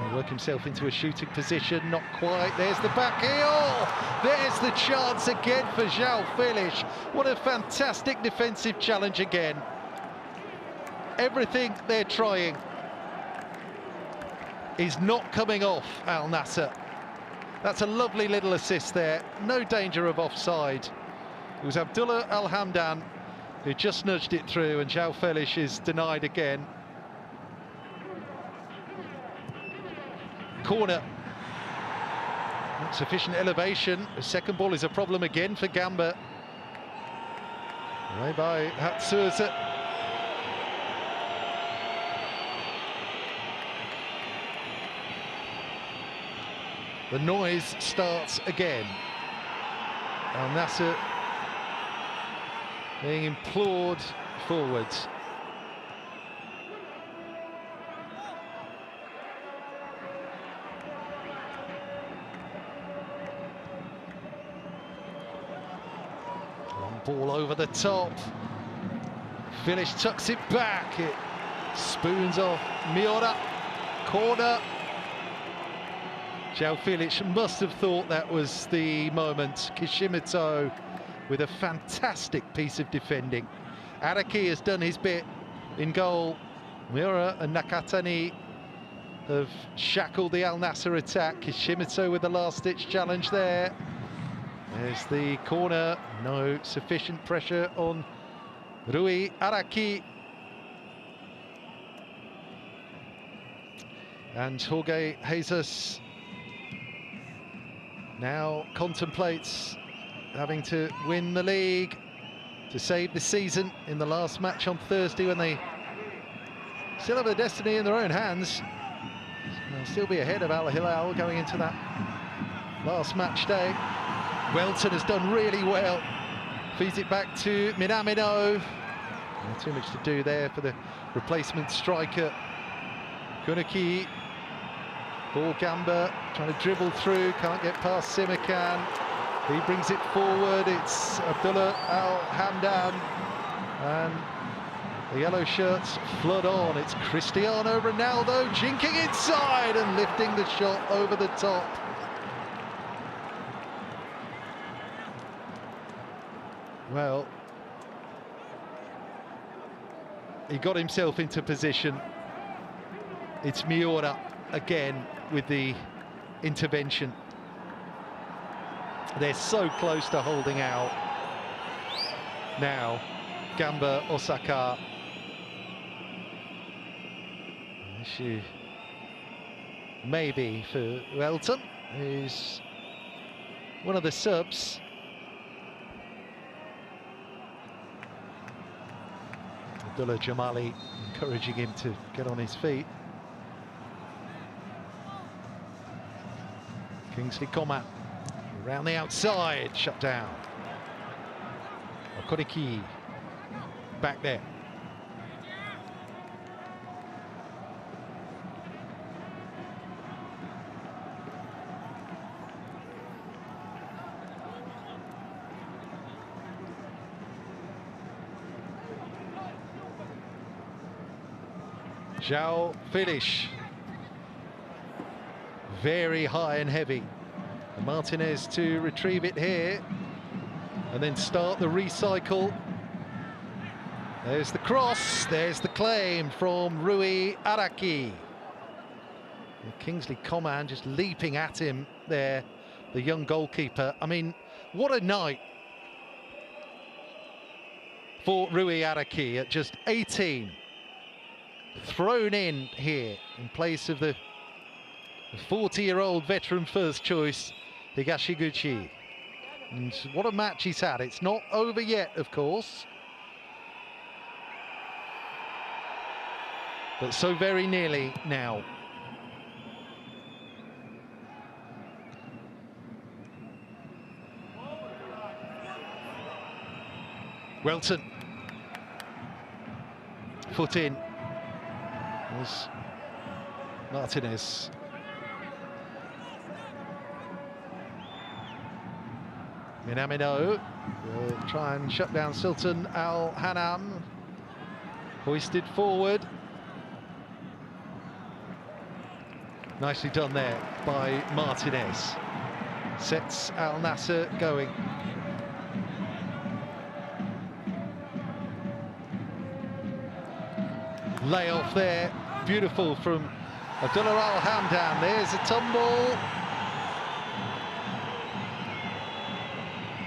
[SPEAKER 1] will work himself into a shooting position, not quite. There's the back heel. There's the chance again for João Felix. What a fantastic defensive challenge again. Everything they're trying is not coming off Al Nassr. That's a lovely little assist there. No danger of offside. It was Abdullah Al-Hamdan who just nudged it through, and João Felix is denied again. Corner. Not sufficient elevation. The second ball is a problem again for Gamba. Away by Hatsuza. The noise starts again. Al Nassr being implored forwards. Long ball over the top. Felix tucks it back. It spoons off Miura. Corner. João Felix must have thought that was the moment. Kishimoto with a fantastic piece of defending. Araki has done his bit in goal. Miura and Nakatani have shackled the Al Nassr attack. Kishimoto with the last-ditch challenge there. There's the corner. No sufficient pressure on Rui Araki. And Jorge Jesus now contemplates having to win the league to save the season in the last match on Thursday, when they still have their destiny in their own hands. They'll still be ahead of Al Hilal going into that last match day. Welton has done really well. Feeds it back to Minamino. Not too much to do there for the replacement striker. Kunaki for Gamba, trying to dribble through, can't get past Simakan. He brings it forward. It's Abdullah Al-Hamdan, and the yellow shirts flood on. It's Cristiano Ronaldo jinking inside and lifting the shot over the top. Well, he got himself into position. It's Miura again with the intervention. They're so close to holding out. Now, Gamba Osaka. Issue maybe for Welton, who's one of the subs. Abdullah Jamali encouraging him to get on his feet. Kingsley Coman around the outside, shut down. Okoriki back there. João Felix, very high and heavy. And Martinez to retrieve it here and then start the recycle. There's the cross, there's the claim from Rui Araki. And Kingsley Coman just leaping at him there, the young goalkeeper. I mean, what a night for Rui Araki at just 18. Thrown in here in place of the 40-year-old veteran first choice, Higashiguchi. And what a match he's had. It's not over yet, of course, but so very nearly now. Welton. Foot in. Was Martinez. Minamino will try and shut down Sultan Al-Hanam. Hoisted forward. Nicely done there by Martinez. Sets Al Nassr going. Layoff there, beautiful from Abdullah Al Hamdan. There's a tumble.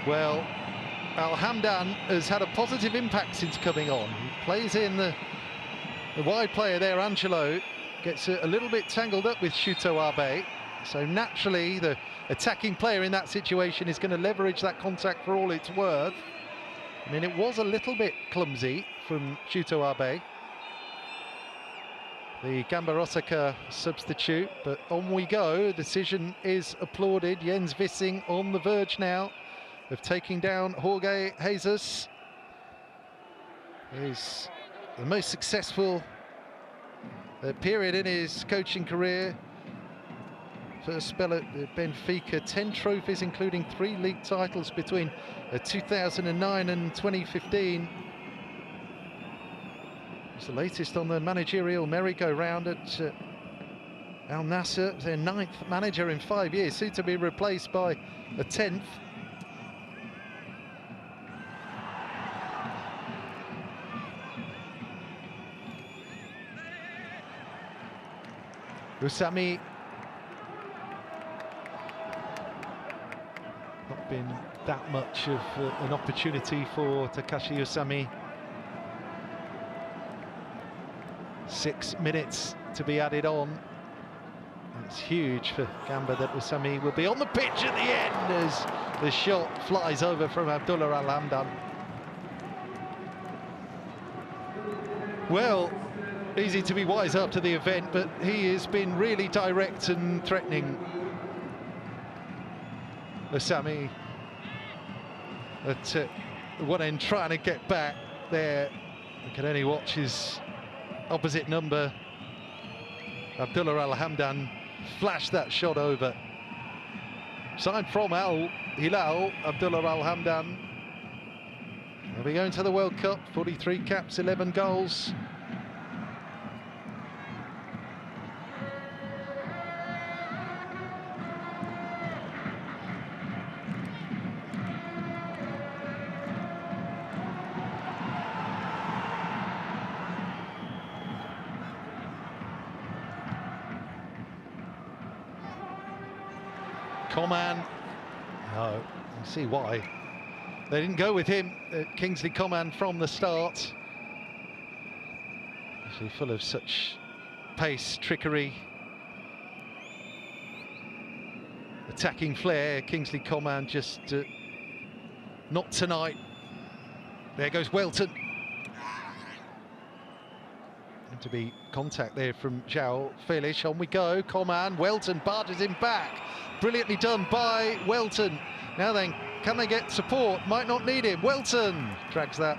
[SPEAKER 1] Well, Al Hamdan has had a positive impact since coming on. He plays in the wide player there, Angelo, gets a little bit tangled up with Shuto Abe. So naturally, the attacking player in that situation is going to leverage that contact for all it's worth. I mean, it was a little bit clumsy from Shuto Abe, the Gamba Osaka substitute, but on we go. Decision is applauded. Jens Vissing on the verge now of taking down Jorge Jesus. He's the most successful period in his coaching career. First spell at Benfica, 10 trophies, including 3 league titles between 2009 and 2015. It's the latest on the managerial merry-go-round at Al Nassr, their 9th manager in 5 years, soon to be replaced by a 10th. Usami, not been that much of an opportunity for Takashi Usami. 6 minutes to be added on. It's huge for Gamba that Usami will be on the pitch at the end as the shot flies over from Abdullah Al Hamdan. Well, easy to be wise after the event, but he has been really direct and threatening. Usami at one end trying to get back there. You can only watch his opposite number, Abdullah Al Hamdan, flash that shot over. Signed from Al Hilal, Abdullah Al Hamdan. He'll be going to the World Cup, 43 caps, 11 goals. Coman, no, you see why they didn't go with him. Kingsley Coman from the start. Actually full of such pace, trickery, attacking flair. Kingsley Coman just not tonight. There goes Welton. And to be contact there from João Felix. On we go, Coman, Welton barges him back. Brilliantly done by Welton. Now then, can they get support? Might not need him. Welton drags that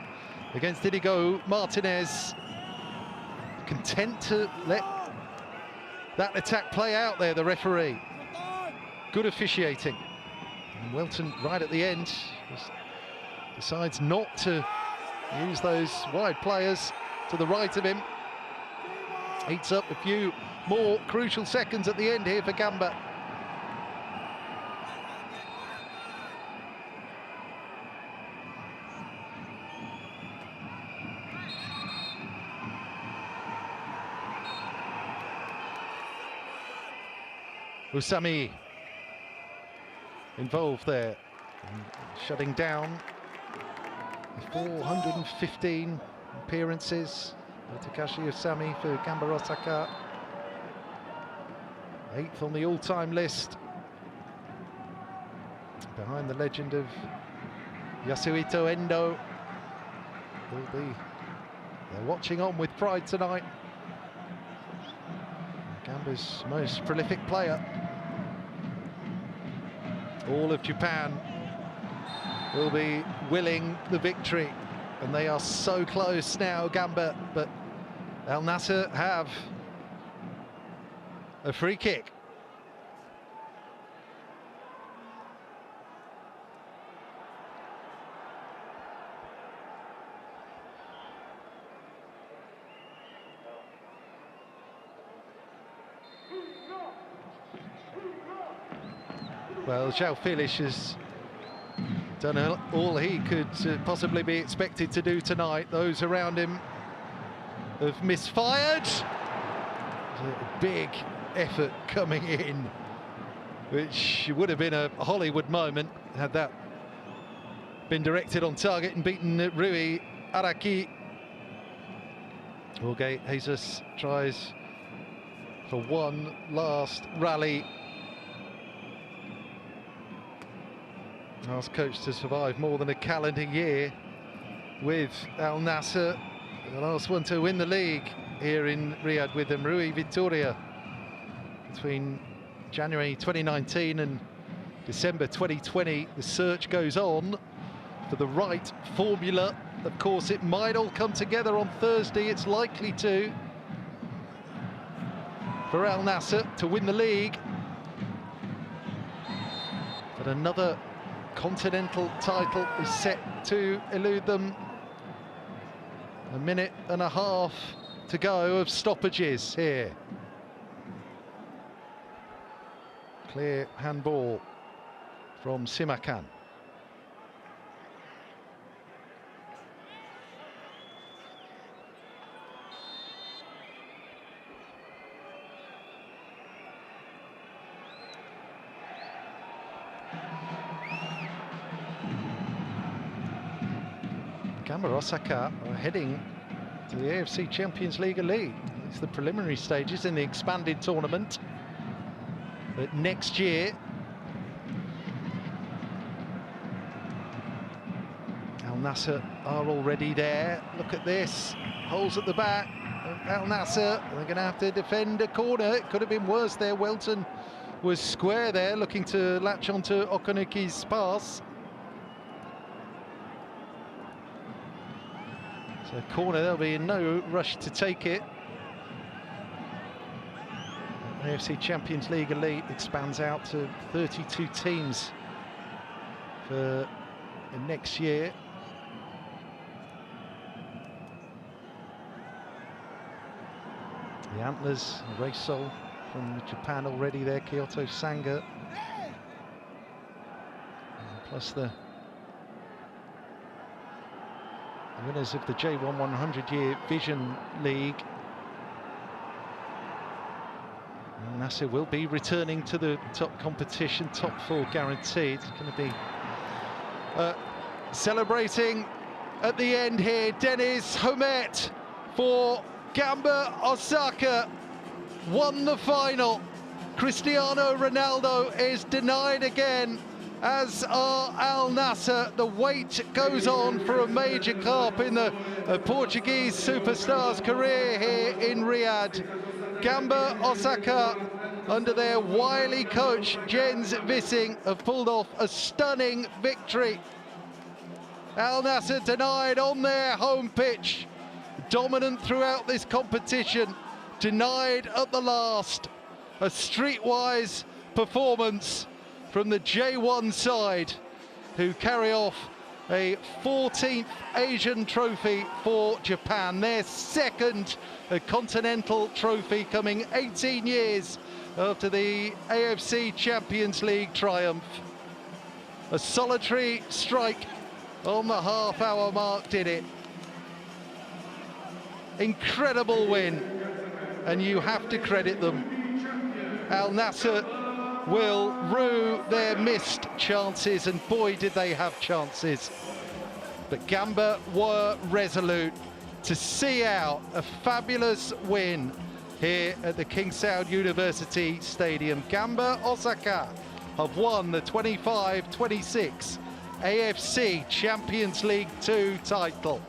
[SPEAKER 1] against Inigo Martinez. Content to let that attack play out there, the referee. Good officiating. And Welton, right at the end, decides not to use those wide players to the right of him. Eats up a few more crucial seconds at the end here for Gamba. Usami involved there, shutting down the 415 appearances. Takashi Usami for Gamba Osaka, 8th on the all-time list, behind the legend of Yasuhito Endo. They're watching on with pride tonight. Gamba's most prolific player. All of Japan will be willing the victory, and they are so close now, Gamba, but Al Nassr have a free kick. Well, João Felix has done all he could possibly be expected to do tonight. Those around him have misfired. A big effort coming in, which would have been a Hollywood moment had that been directed on target and beaten Rui Araki. Jorge Jesus tries for one last rally. Last coach to survive more than a calendar year with Al Nassr. The last one to win the league here in Riyadh with them, Rui Vitoria, between January 2019 and December 2020. The search goes on for the right formula. Of course, it might all come together on Thursday. It's likely to, for Al Nassr to win the league. But another continental title is set to elude them. A minute and a half to go of stoppages here. Clear handball from Simakan. Gamba Osaka are heading to the AFC Champions League elite. It's the preliminary stages in the expanded tournament. But next year, Al Nassr are already there. Look at this, holes at the back. Al Nassr, they're going to have to defend a corner. It could have been worse there. Welton was square there, looking to latch onto Okanuki's pass. So corner, there'll be no rush to take it. AFC Champions League Elite expands out to 32 teams for next year. The Antlers, Race Soul from Japan already there, Kyoto Sanga. Plus the winners of the J1 100-year Vision League. Nassr will be returning to the top competition, top four guaranteed. It's going to be celebrating at the end here. Deniz Homet for Gamba Osaka won the final. Cristiano Ronaldo is denied again, as are Al Nassr. The wait goes on for a major carp in the Portuguese superstar's career here in Riyadh. Gamba Osaka, under their wily coach Jens Vissing, have pulled off a stunning victory. Al Nassr denied on their home pitch, dominant throughout this competition, denied at the last. A streetwise performance from the J1 side, who carry off a 14th Asian trophy for Japan, their second continental trophy, coming 18 years after the AFC Champions League triumph. A solitary strike on the half-hour mark did it. Incredible win, and you have to credit them. Al Nassr will rue their missed chances, and boy did they have chances. But Gamba were resolute to see out a fabulous win here at the King Saud University Stadium. Gamba Osaka have won the 25-26 AFC Champions League 2 title.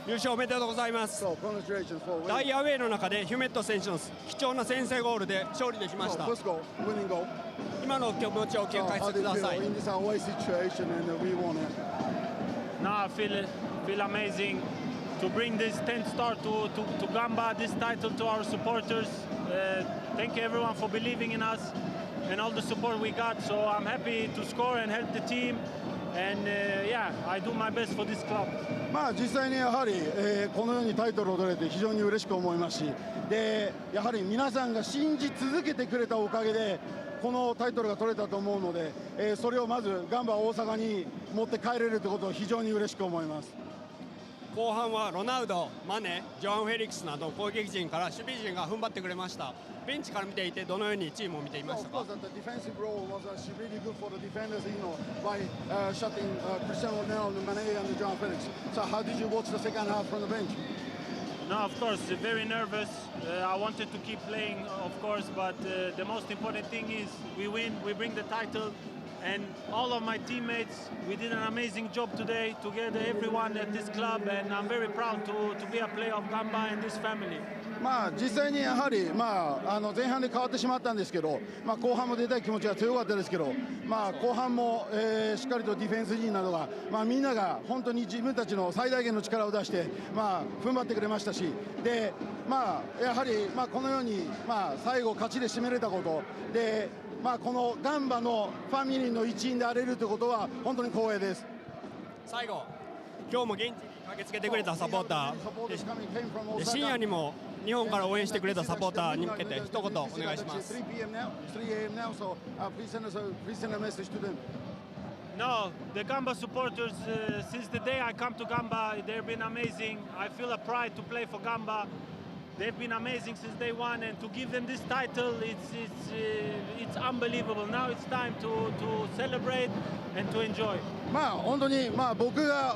[SPEAKER 2] 優勝おめでとうございます。
[SPEAKER 3] So congratulations for
[SPEAKER 2] 大
[SPEAKER 3] winning.
[SPEAKER 2] アウェーの中でヒュメット選手の貴重な先制ゴールで勝利できまし
[SPEAKER 3] So
[SPEAKER 2] た。
[SPEAKER 3] first goal, winning goal.
[SPEAKER 2] 今の気持ちを
[SPEAKER 3] So
[SPEAKER 2] 聞か
[SPEAKER 3] how
[SPEAKER 2] せて
[SPEAKER 3] did
[SPEAKER 2] くだ
[SPEAKER 3] you
[SPEAKER 2] さ
[SPEAKER 3] feel
[SPEAKER 2] い。
[SPEAKER 3] in this away situation and we won it?
[SPEAKER 4] Now I feel amazing to bring this 10th star to Gamba, this title to our supporters. Thank you everyone for believing in us and all the support we got. So I'm happy to score and help the team. And yeah, I do my best for this club.
[SPEAKER 3] まあ実際にやはり、このようにタイトルを取れて非常に嬉しく思いますし、でやはり皆さんが信じ続けてくれたおかげでこのタイトルが取れたと思うので、それをまずガンバ大阪に持って帰れるということを非常に嬉しく思います。
[SPEAKER 2] 後半はロナウド、マネ、ジョアン・フェリックスなど攻撃陣から守備陣が踏ん張ってくれました。ベンチから見ていてどのようにチームを見ていましたか？
[SPEAKER 3] Of course, the defensive role was really good for the defenders, by shutting Cristiano Ronaldo, Mane, and João Felix. So how did you watch the second half from the bench?
[SPEAKER 4] No, of course, very nervous. I wanted to keep playing, of course, but the most important thing is we win, we bring the title, and all of my teammates, we did an amazing job today, together everyone at this club, and I'm very proud to be a player of Gamba and this family.
[SPEAKER 3] まあ実際にやはり、前半で変わってしまったんですけど、後半も出たい気持ちが強かったですけど、後半も、しっかりとディフェンス陣などが、みんなが本当に自分たちの最大限の力を出して、踏ん張ってくれましたし、でやはり、このように、最後勝ちで締めれたことで、このガンバのファミリーの一員であれるということは本当に光栄です。
[SPEAKER 2] 最後、今日も現地に駆けつけてくれたサポーターで深夜にも日本から応援してくれたサポーターに向けて一言お願いします。
[SPEAKER 4] No, the Gamba supporters, since the day I come to Gamba, they've been amazing. I feel a pride to play for Gamba. They've been amazing since day one, and to give them this title, it's unbelievable. Now it's time to celebrate and to enjoy.
[SPEAKER 3] 本当に、僕が、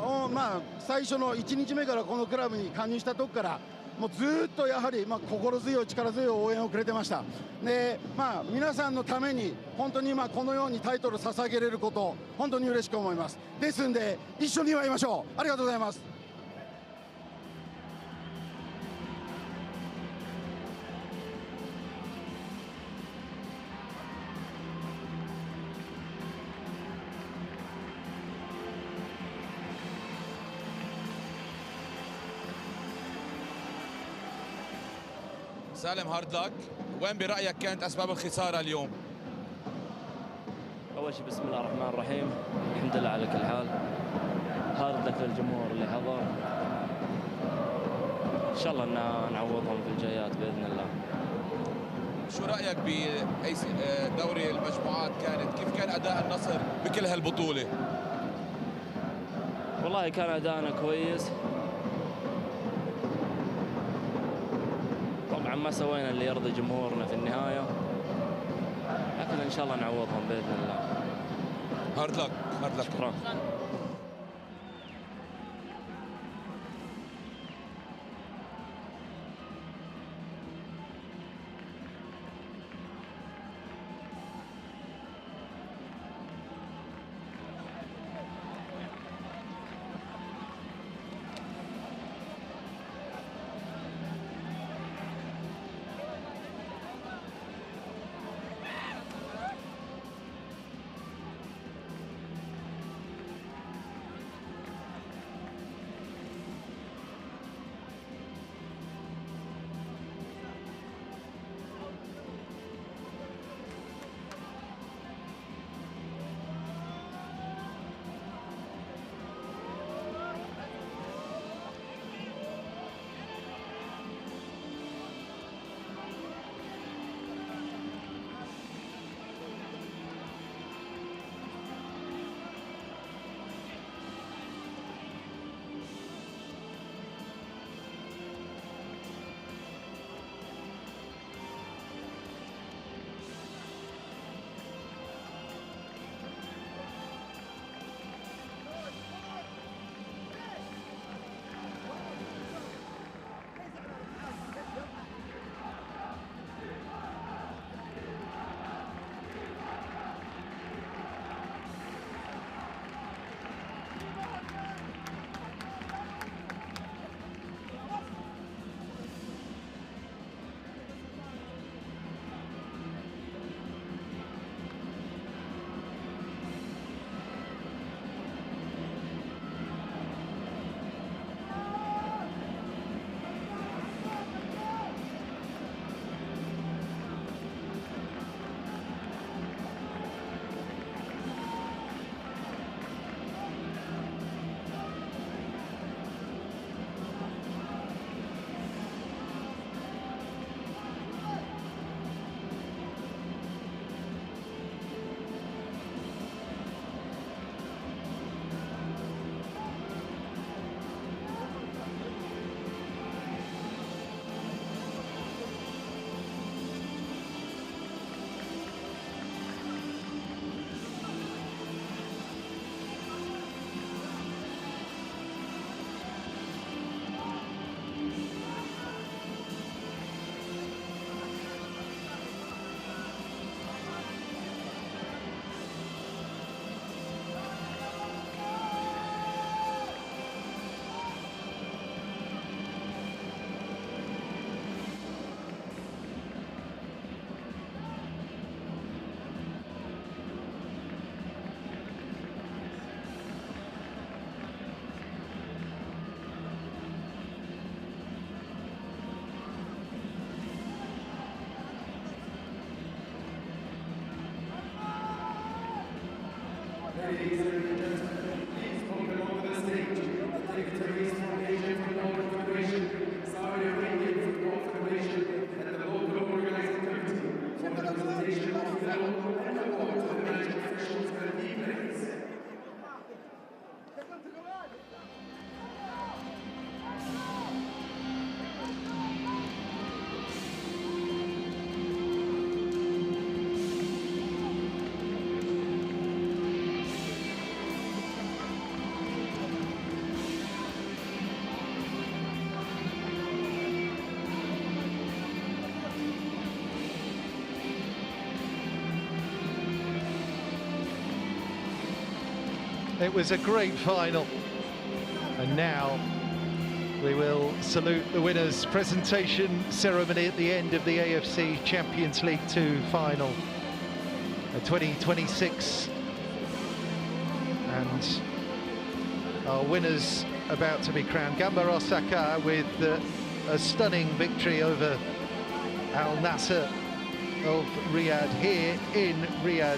[SPEAKER 3] 最初の1日目からこのクラブに加入したとこからもうずっとやはり、心強い力強い応援をくれてました。で、皆さんのために本当に、このようにタイトルを捧げれること本当に嬉しく思います。ですんで一緒に祝いましょう。ありがとうございます。
[SPEAKER 5] سالم هارد لك، وين برأيك كانت أسباب الخسارة اليوم؟
[SPEAKER 6] أول شيء بسم الله الرحمن الرحيم، الحمد لله على كل حال. هارد لك للجمهور اللي حضر، إن شاء الله إن نعوضهم في الجايات بإذن الله.
[SPEAKER 5] شو رأيك بدوري المجموعات كيف كان أداء النصر بكل هالبطولة؟
[SPEAKER 6] والله كان أداءنا كويس. طبعا ما سوينا اللي يرضي جمهورنا في النهاية، لكن إن شاء الله نعوضهم بإذن الله.
[SPEAKER 5] هارد لك.
[SPEAKER 6] شكرا.
[SPEAKER 1] It was a great final, and now we will salute the winners. Presentation ceremony at the end of the AFC Champions League 2 final, 2026, and our winners about to be crowned. Gamba Osaka with a stunning victory over Al Nassr of Riyadh here in Riyadh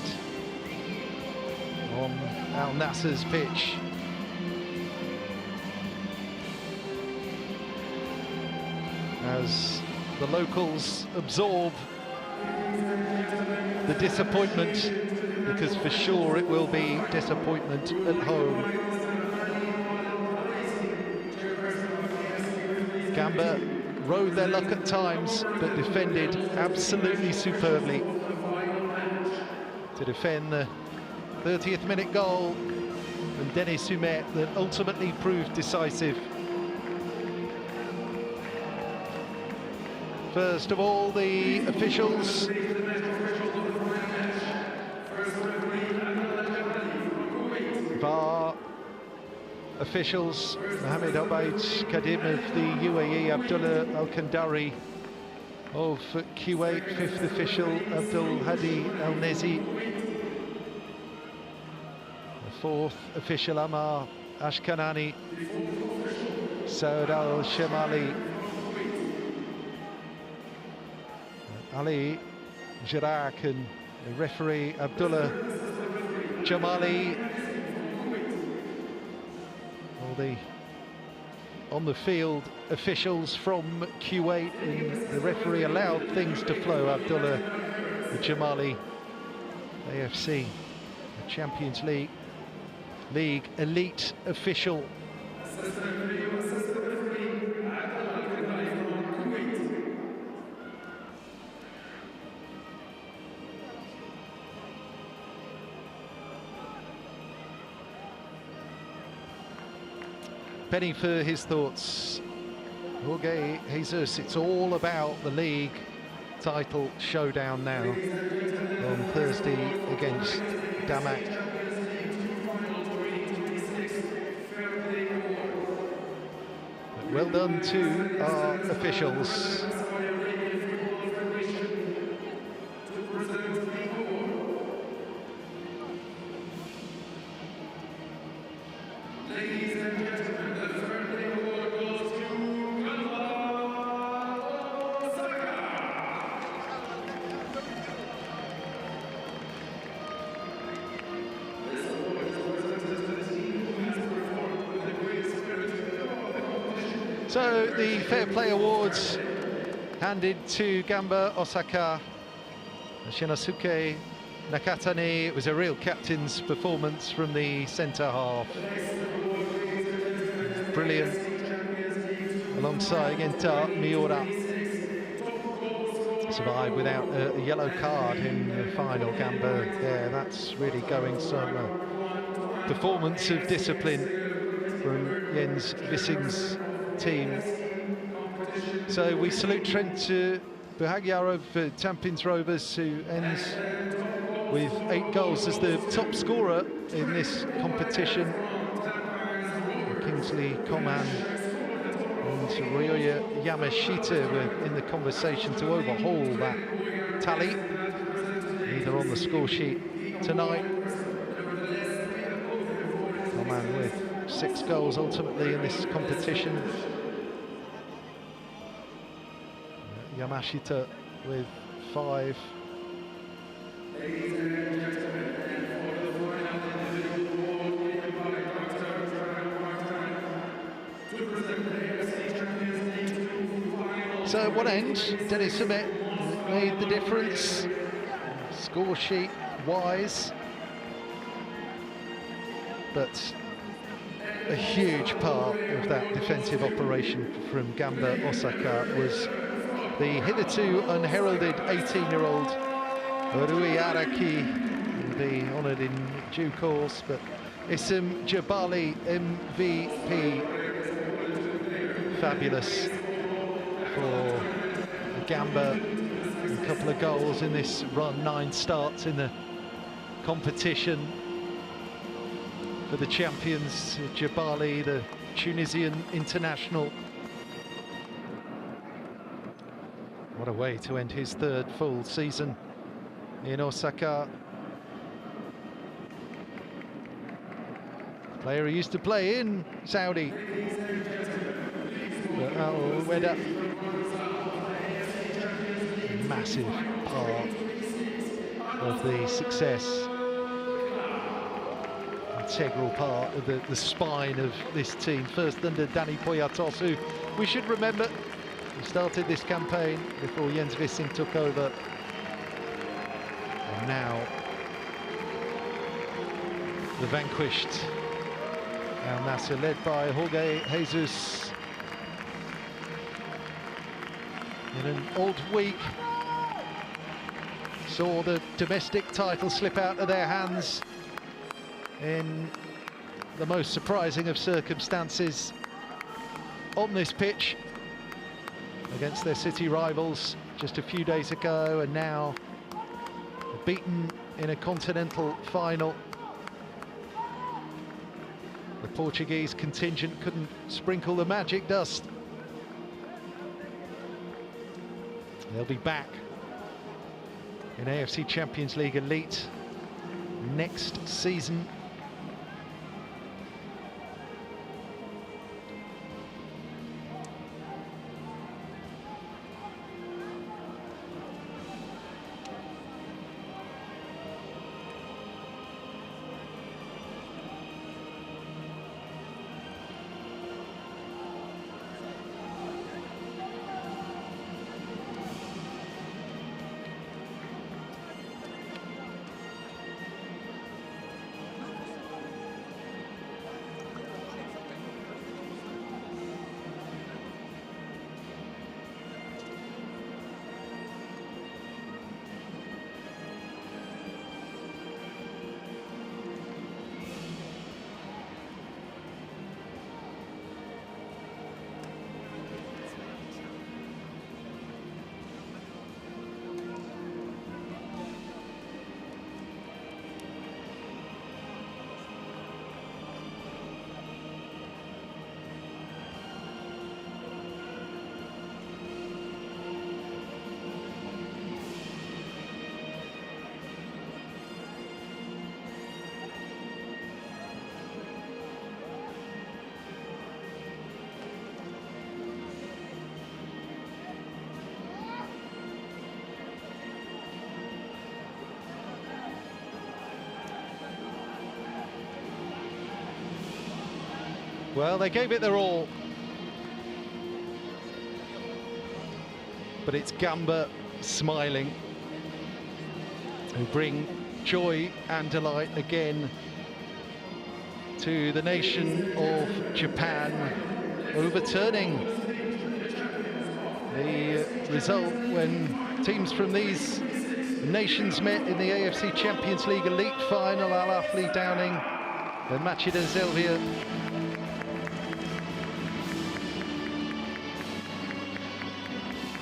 [SPEAKER 1] on Al Nassr's pitch. As the locals absorb the disappointment, because for sure it will be disappointment at home. Gamba rode their luck at times, but defended absolutely superbly to defend the 30th minute goal from Denis Soumet that ultimately proved decisive. First of all, the officials. VAR officials, Mohamed Obaid Kadim of the UAE, Abdullah Al-Kandari of Kuwait, fifth official Abdul Hadi Al-Nezi, fourth official Amar Ashkanani, Saud Al-Shamali, Ali Jirak, and the referee Abdullah Jamali. All the on the field officials from Kuwait, and the referee allowed things to flow. Abdullah Jamali, AFC, the Champions League elite official. Penny for his thoughts. Jorge Jesus, it's all about the league title showdown now on Thursday against Damak. But well done to our officials. So the Fair Play Awards handed to Gamba Osaka, Shinosuke Nakatani. It was a real captain's performance from the centre half. Brilliant. Alongside Genta Miura. Survived without a yellow card in the final. Gamba there, that's really going some performance of discipline from Jens Vissing's team. So we salute Trent Buhagiar of Tampines Rovers, who ends with 8 goals as the top scorer in this competition. Kingsley Coman and Ryoya Yamashita were in the conversation to overhaul that tally, either on the score sheet tonight. Coman with 6 goals ultimately in this competition. Yamashita with 5. So at one end, Dennis Sumet made the difference, score sheet wise, but a huge part of that defensive operation from Gamba Osaka was the hitherto unheralded 18-year-old Rui Araki, will be honoured in due course, but Issam Jabali, MVP, fabulous for Gamba. A couple of goals in this run, 9 starts in the competition for the champions. Jabali, the Tunisian international. What a way to end his 3rd full season in Osaka. Player who used to play in Saudi. But Al-Weda, massive part of the success, integral part of the spine of this team. First under Danny Poyatos, who we should remember started this campaign before Jens Vissing took over. And now the vanquished Al Nassr, led by Jorge Jesus. In an odd week, saw the domestic title slip out of their hands in the most surprising of circumstances on this pitch against their city rivals just a few days ago, and now beaten in a continental final. The Portuguese contingent couldn't sprinkle the magic dust. They'll be back in AFC Champions League Elite next season. Well, they gave it their all, but it's Gamba smiling who bring joy and delight again to the nation of Japan, overturning the result when teams from these nations met in the AFC Champions League Elite final. Al Ahly downing and Machida Zelvia.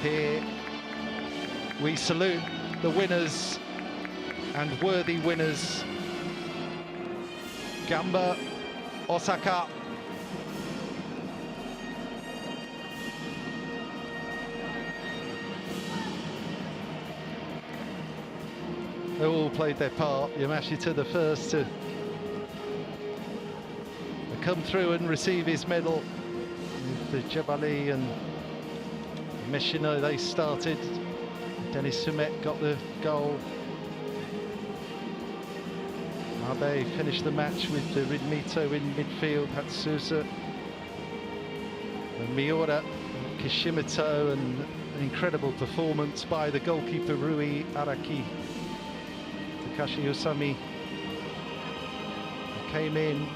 [SPEAKER 1] Here we salute the winners and worthy winners, Gamba Osaka. They all played their part. Yamashita the first to come through and receive his medal. The Jabali and Meshino, they started. Dennis Sumet got the goal. Abe finished the match with Ridmito in midfield, Hatsusa and Miura, Kishimoto and An incredible performance by the goalkeeper Rui Araki. Takashi Usami came in.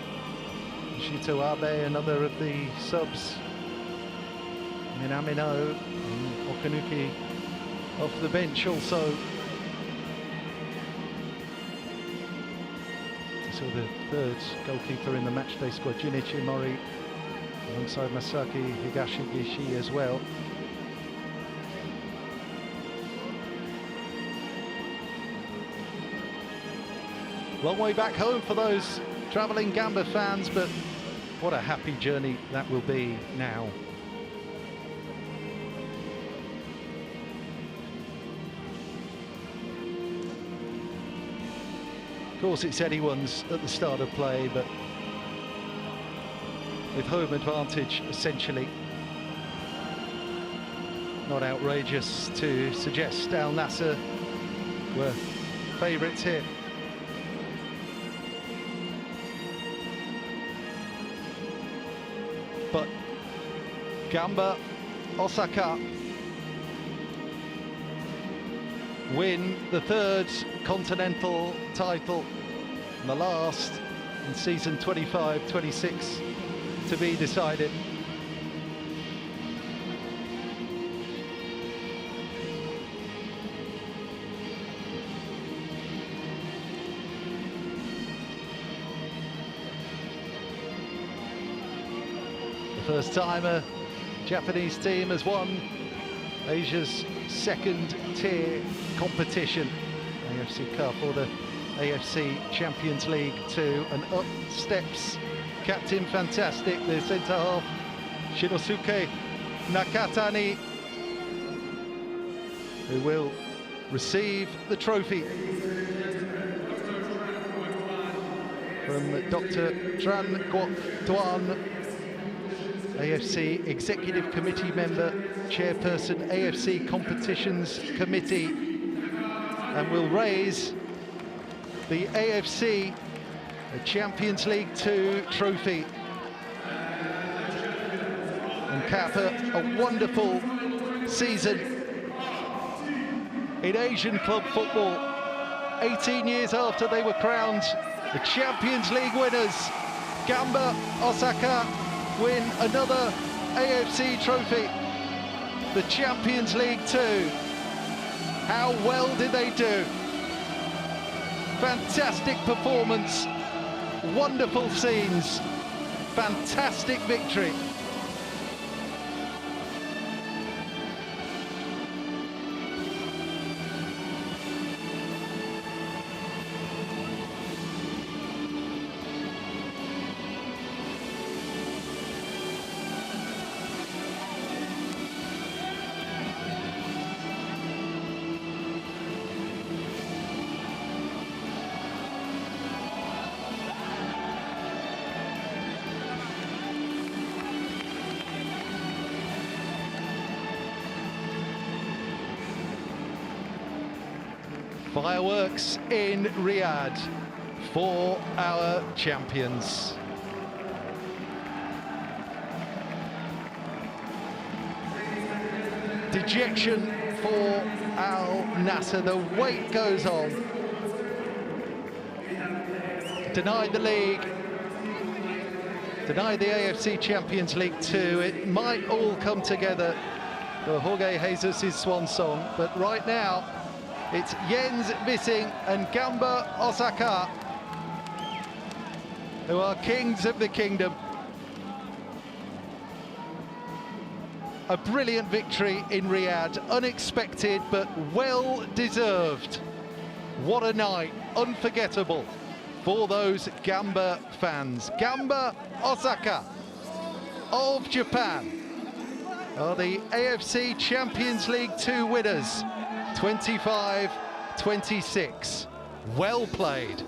[SPEAKER 1] Shito Abe, another of the subs. Minamino and Okanuki off the bench also. So the third goalkeeper in the matchday squad, Junichi Mori, alongside Masaki Higashigishi as well. Long way back home for those travelling Gamba fans, but what a happy journey that will be now. Of course, it's anyone's at the start of play, but with home advantage, essentially. Not outrageous to suggest Al Nassr were favourites here. But Gamba Osaka win the third continental title, and the last in season 25-26 to be decided. The first time a Japanese team has won Asia's second tier competition, AFC Cup or the AFC Champions League 2, and up steps Captain Fantastic, the centre half Shinosuke Nakatani, who will receive the trophy from Dr. Tran Ngoc Duan, AFC Executive Committee member, chairperson AFC Competitions Committee, and will raise the AFC Champions League 2 trophy and cap a wonderful season in Asian club football. 18 years after they were crowned the Champions League winners, Gamba Osaka win another AFC trophy, the Champions League 2. How well did they do? Fantastic performance, wonderful scenes, fantastic victory. Fireworks in Riyadh for our champions. Dejection for Al Nassr. The wait goes on. Denied the league. Denied the AFC Champions League 2. It might all come together for Jorge Jesus' swan song, but right now it's Jens Bissing and Gamba Osaka who are kings of the kingdom. A brilliant victory in Riyadh, unexpected but well deserved. What a night, unforgettable for those Gamba fans. Gamba Osaka of Japan are the AFC Champions League 2 winners, 25-26. Well played.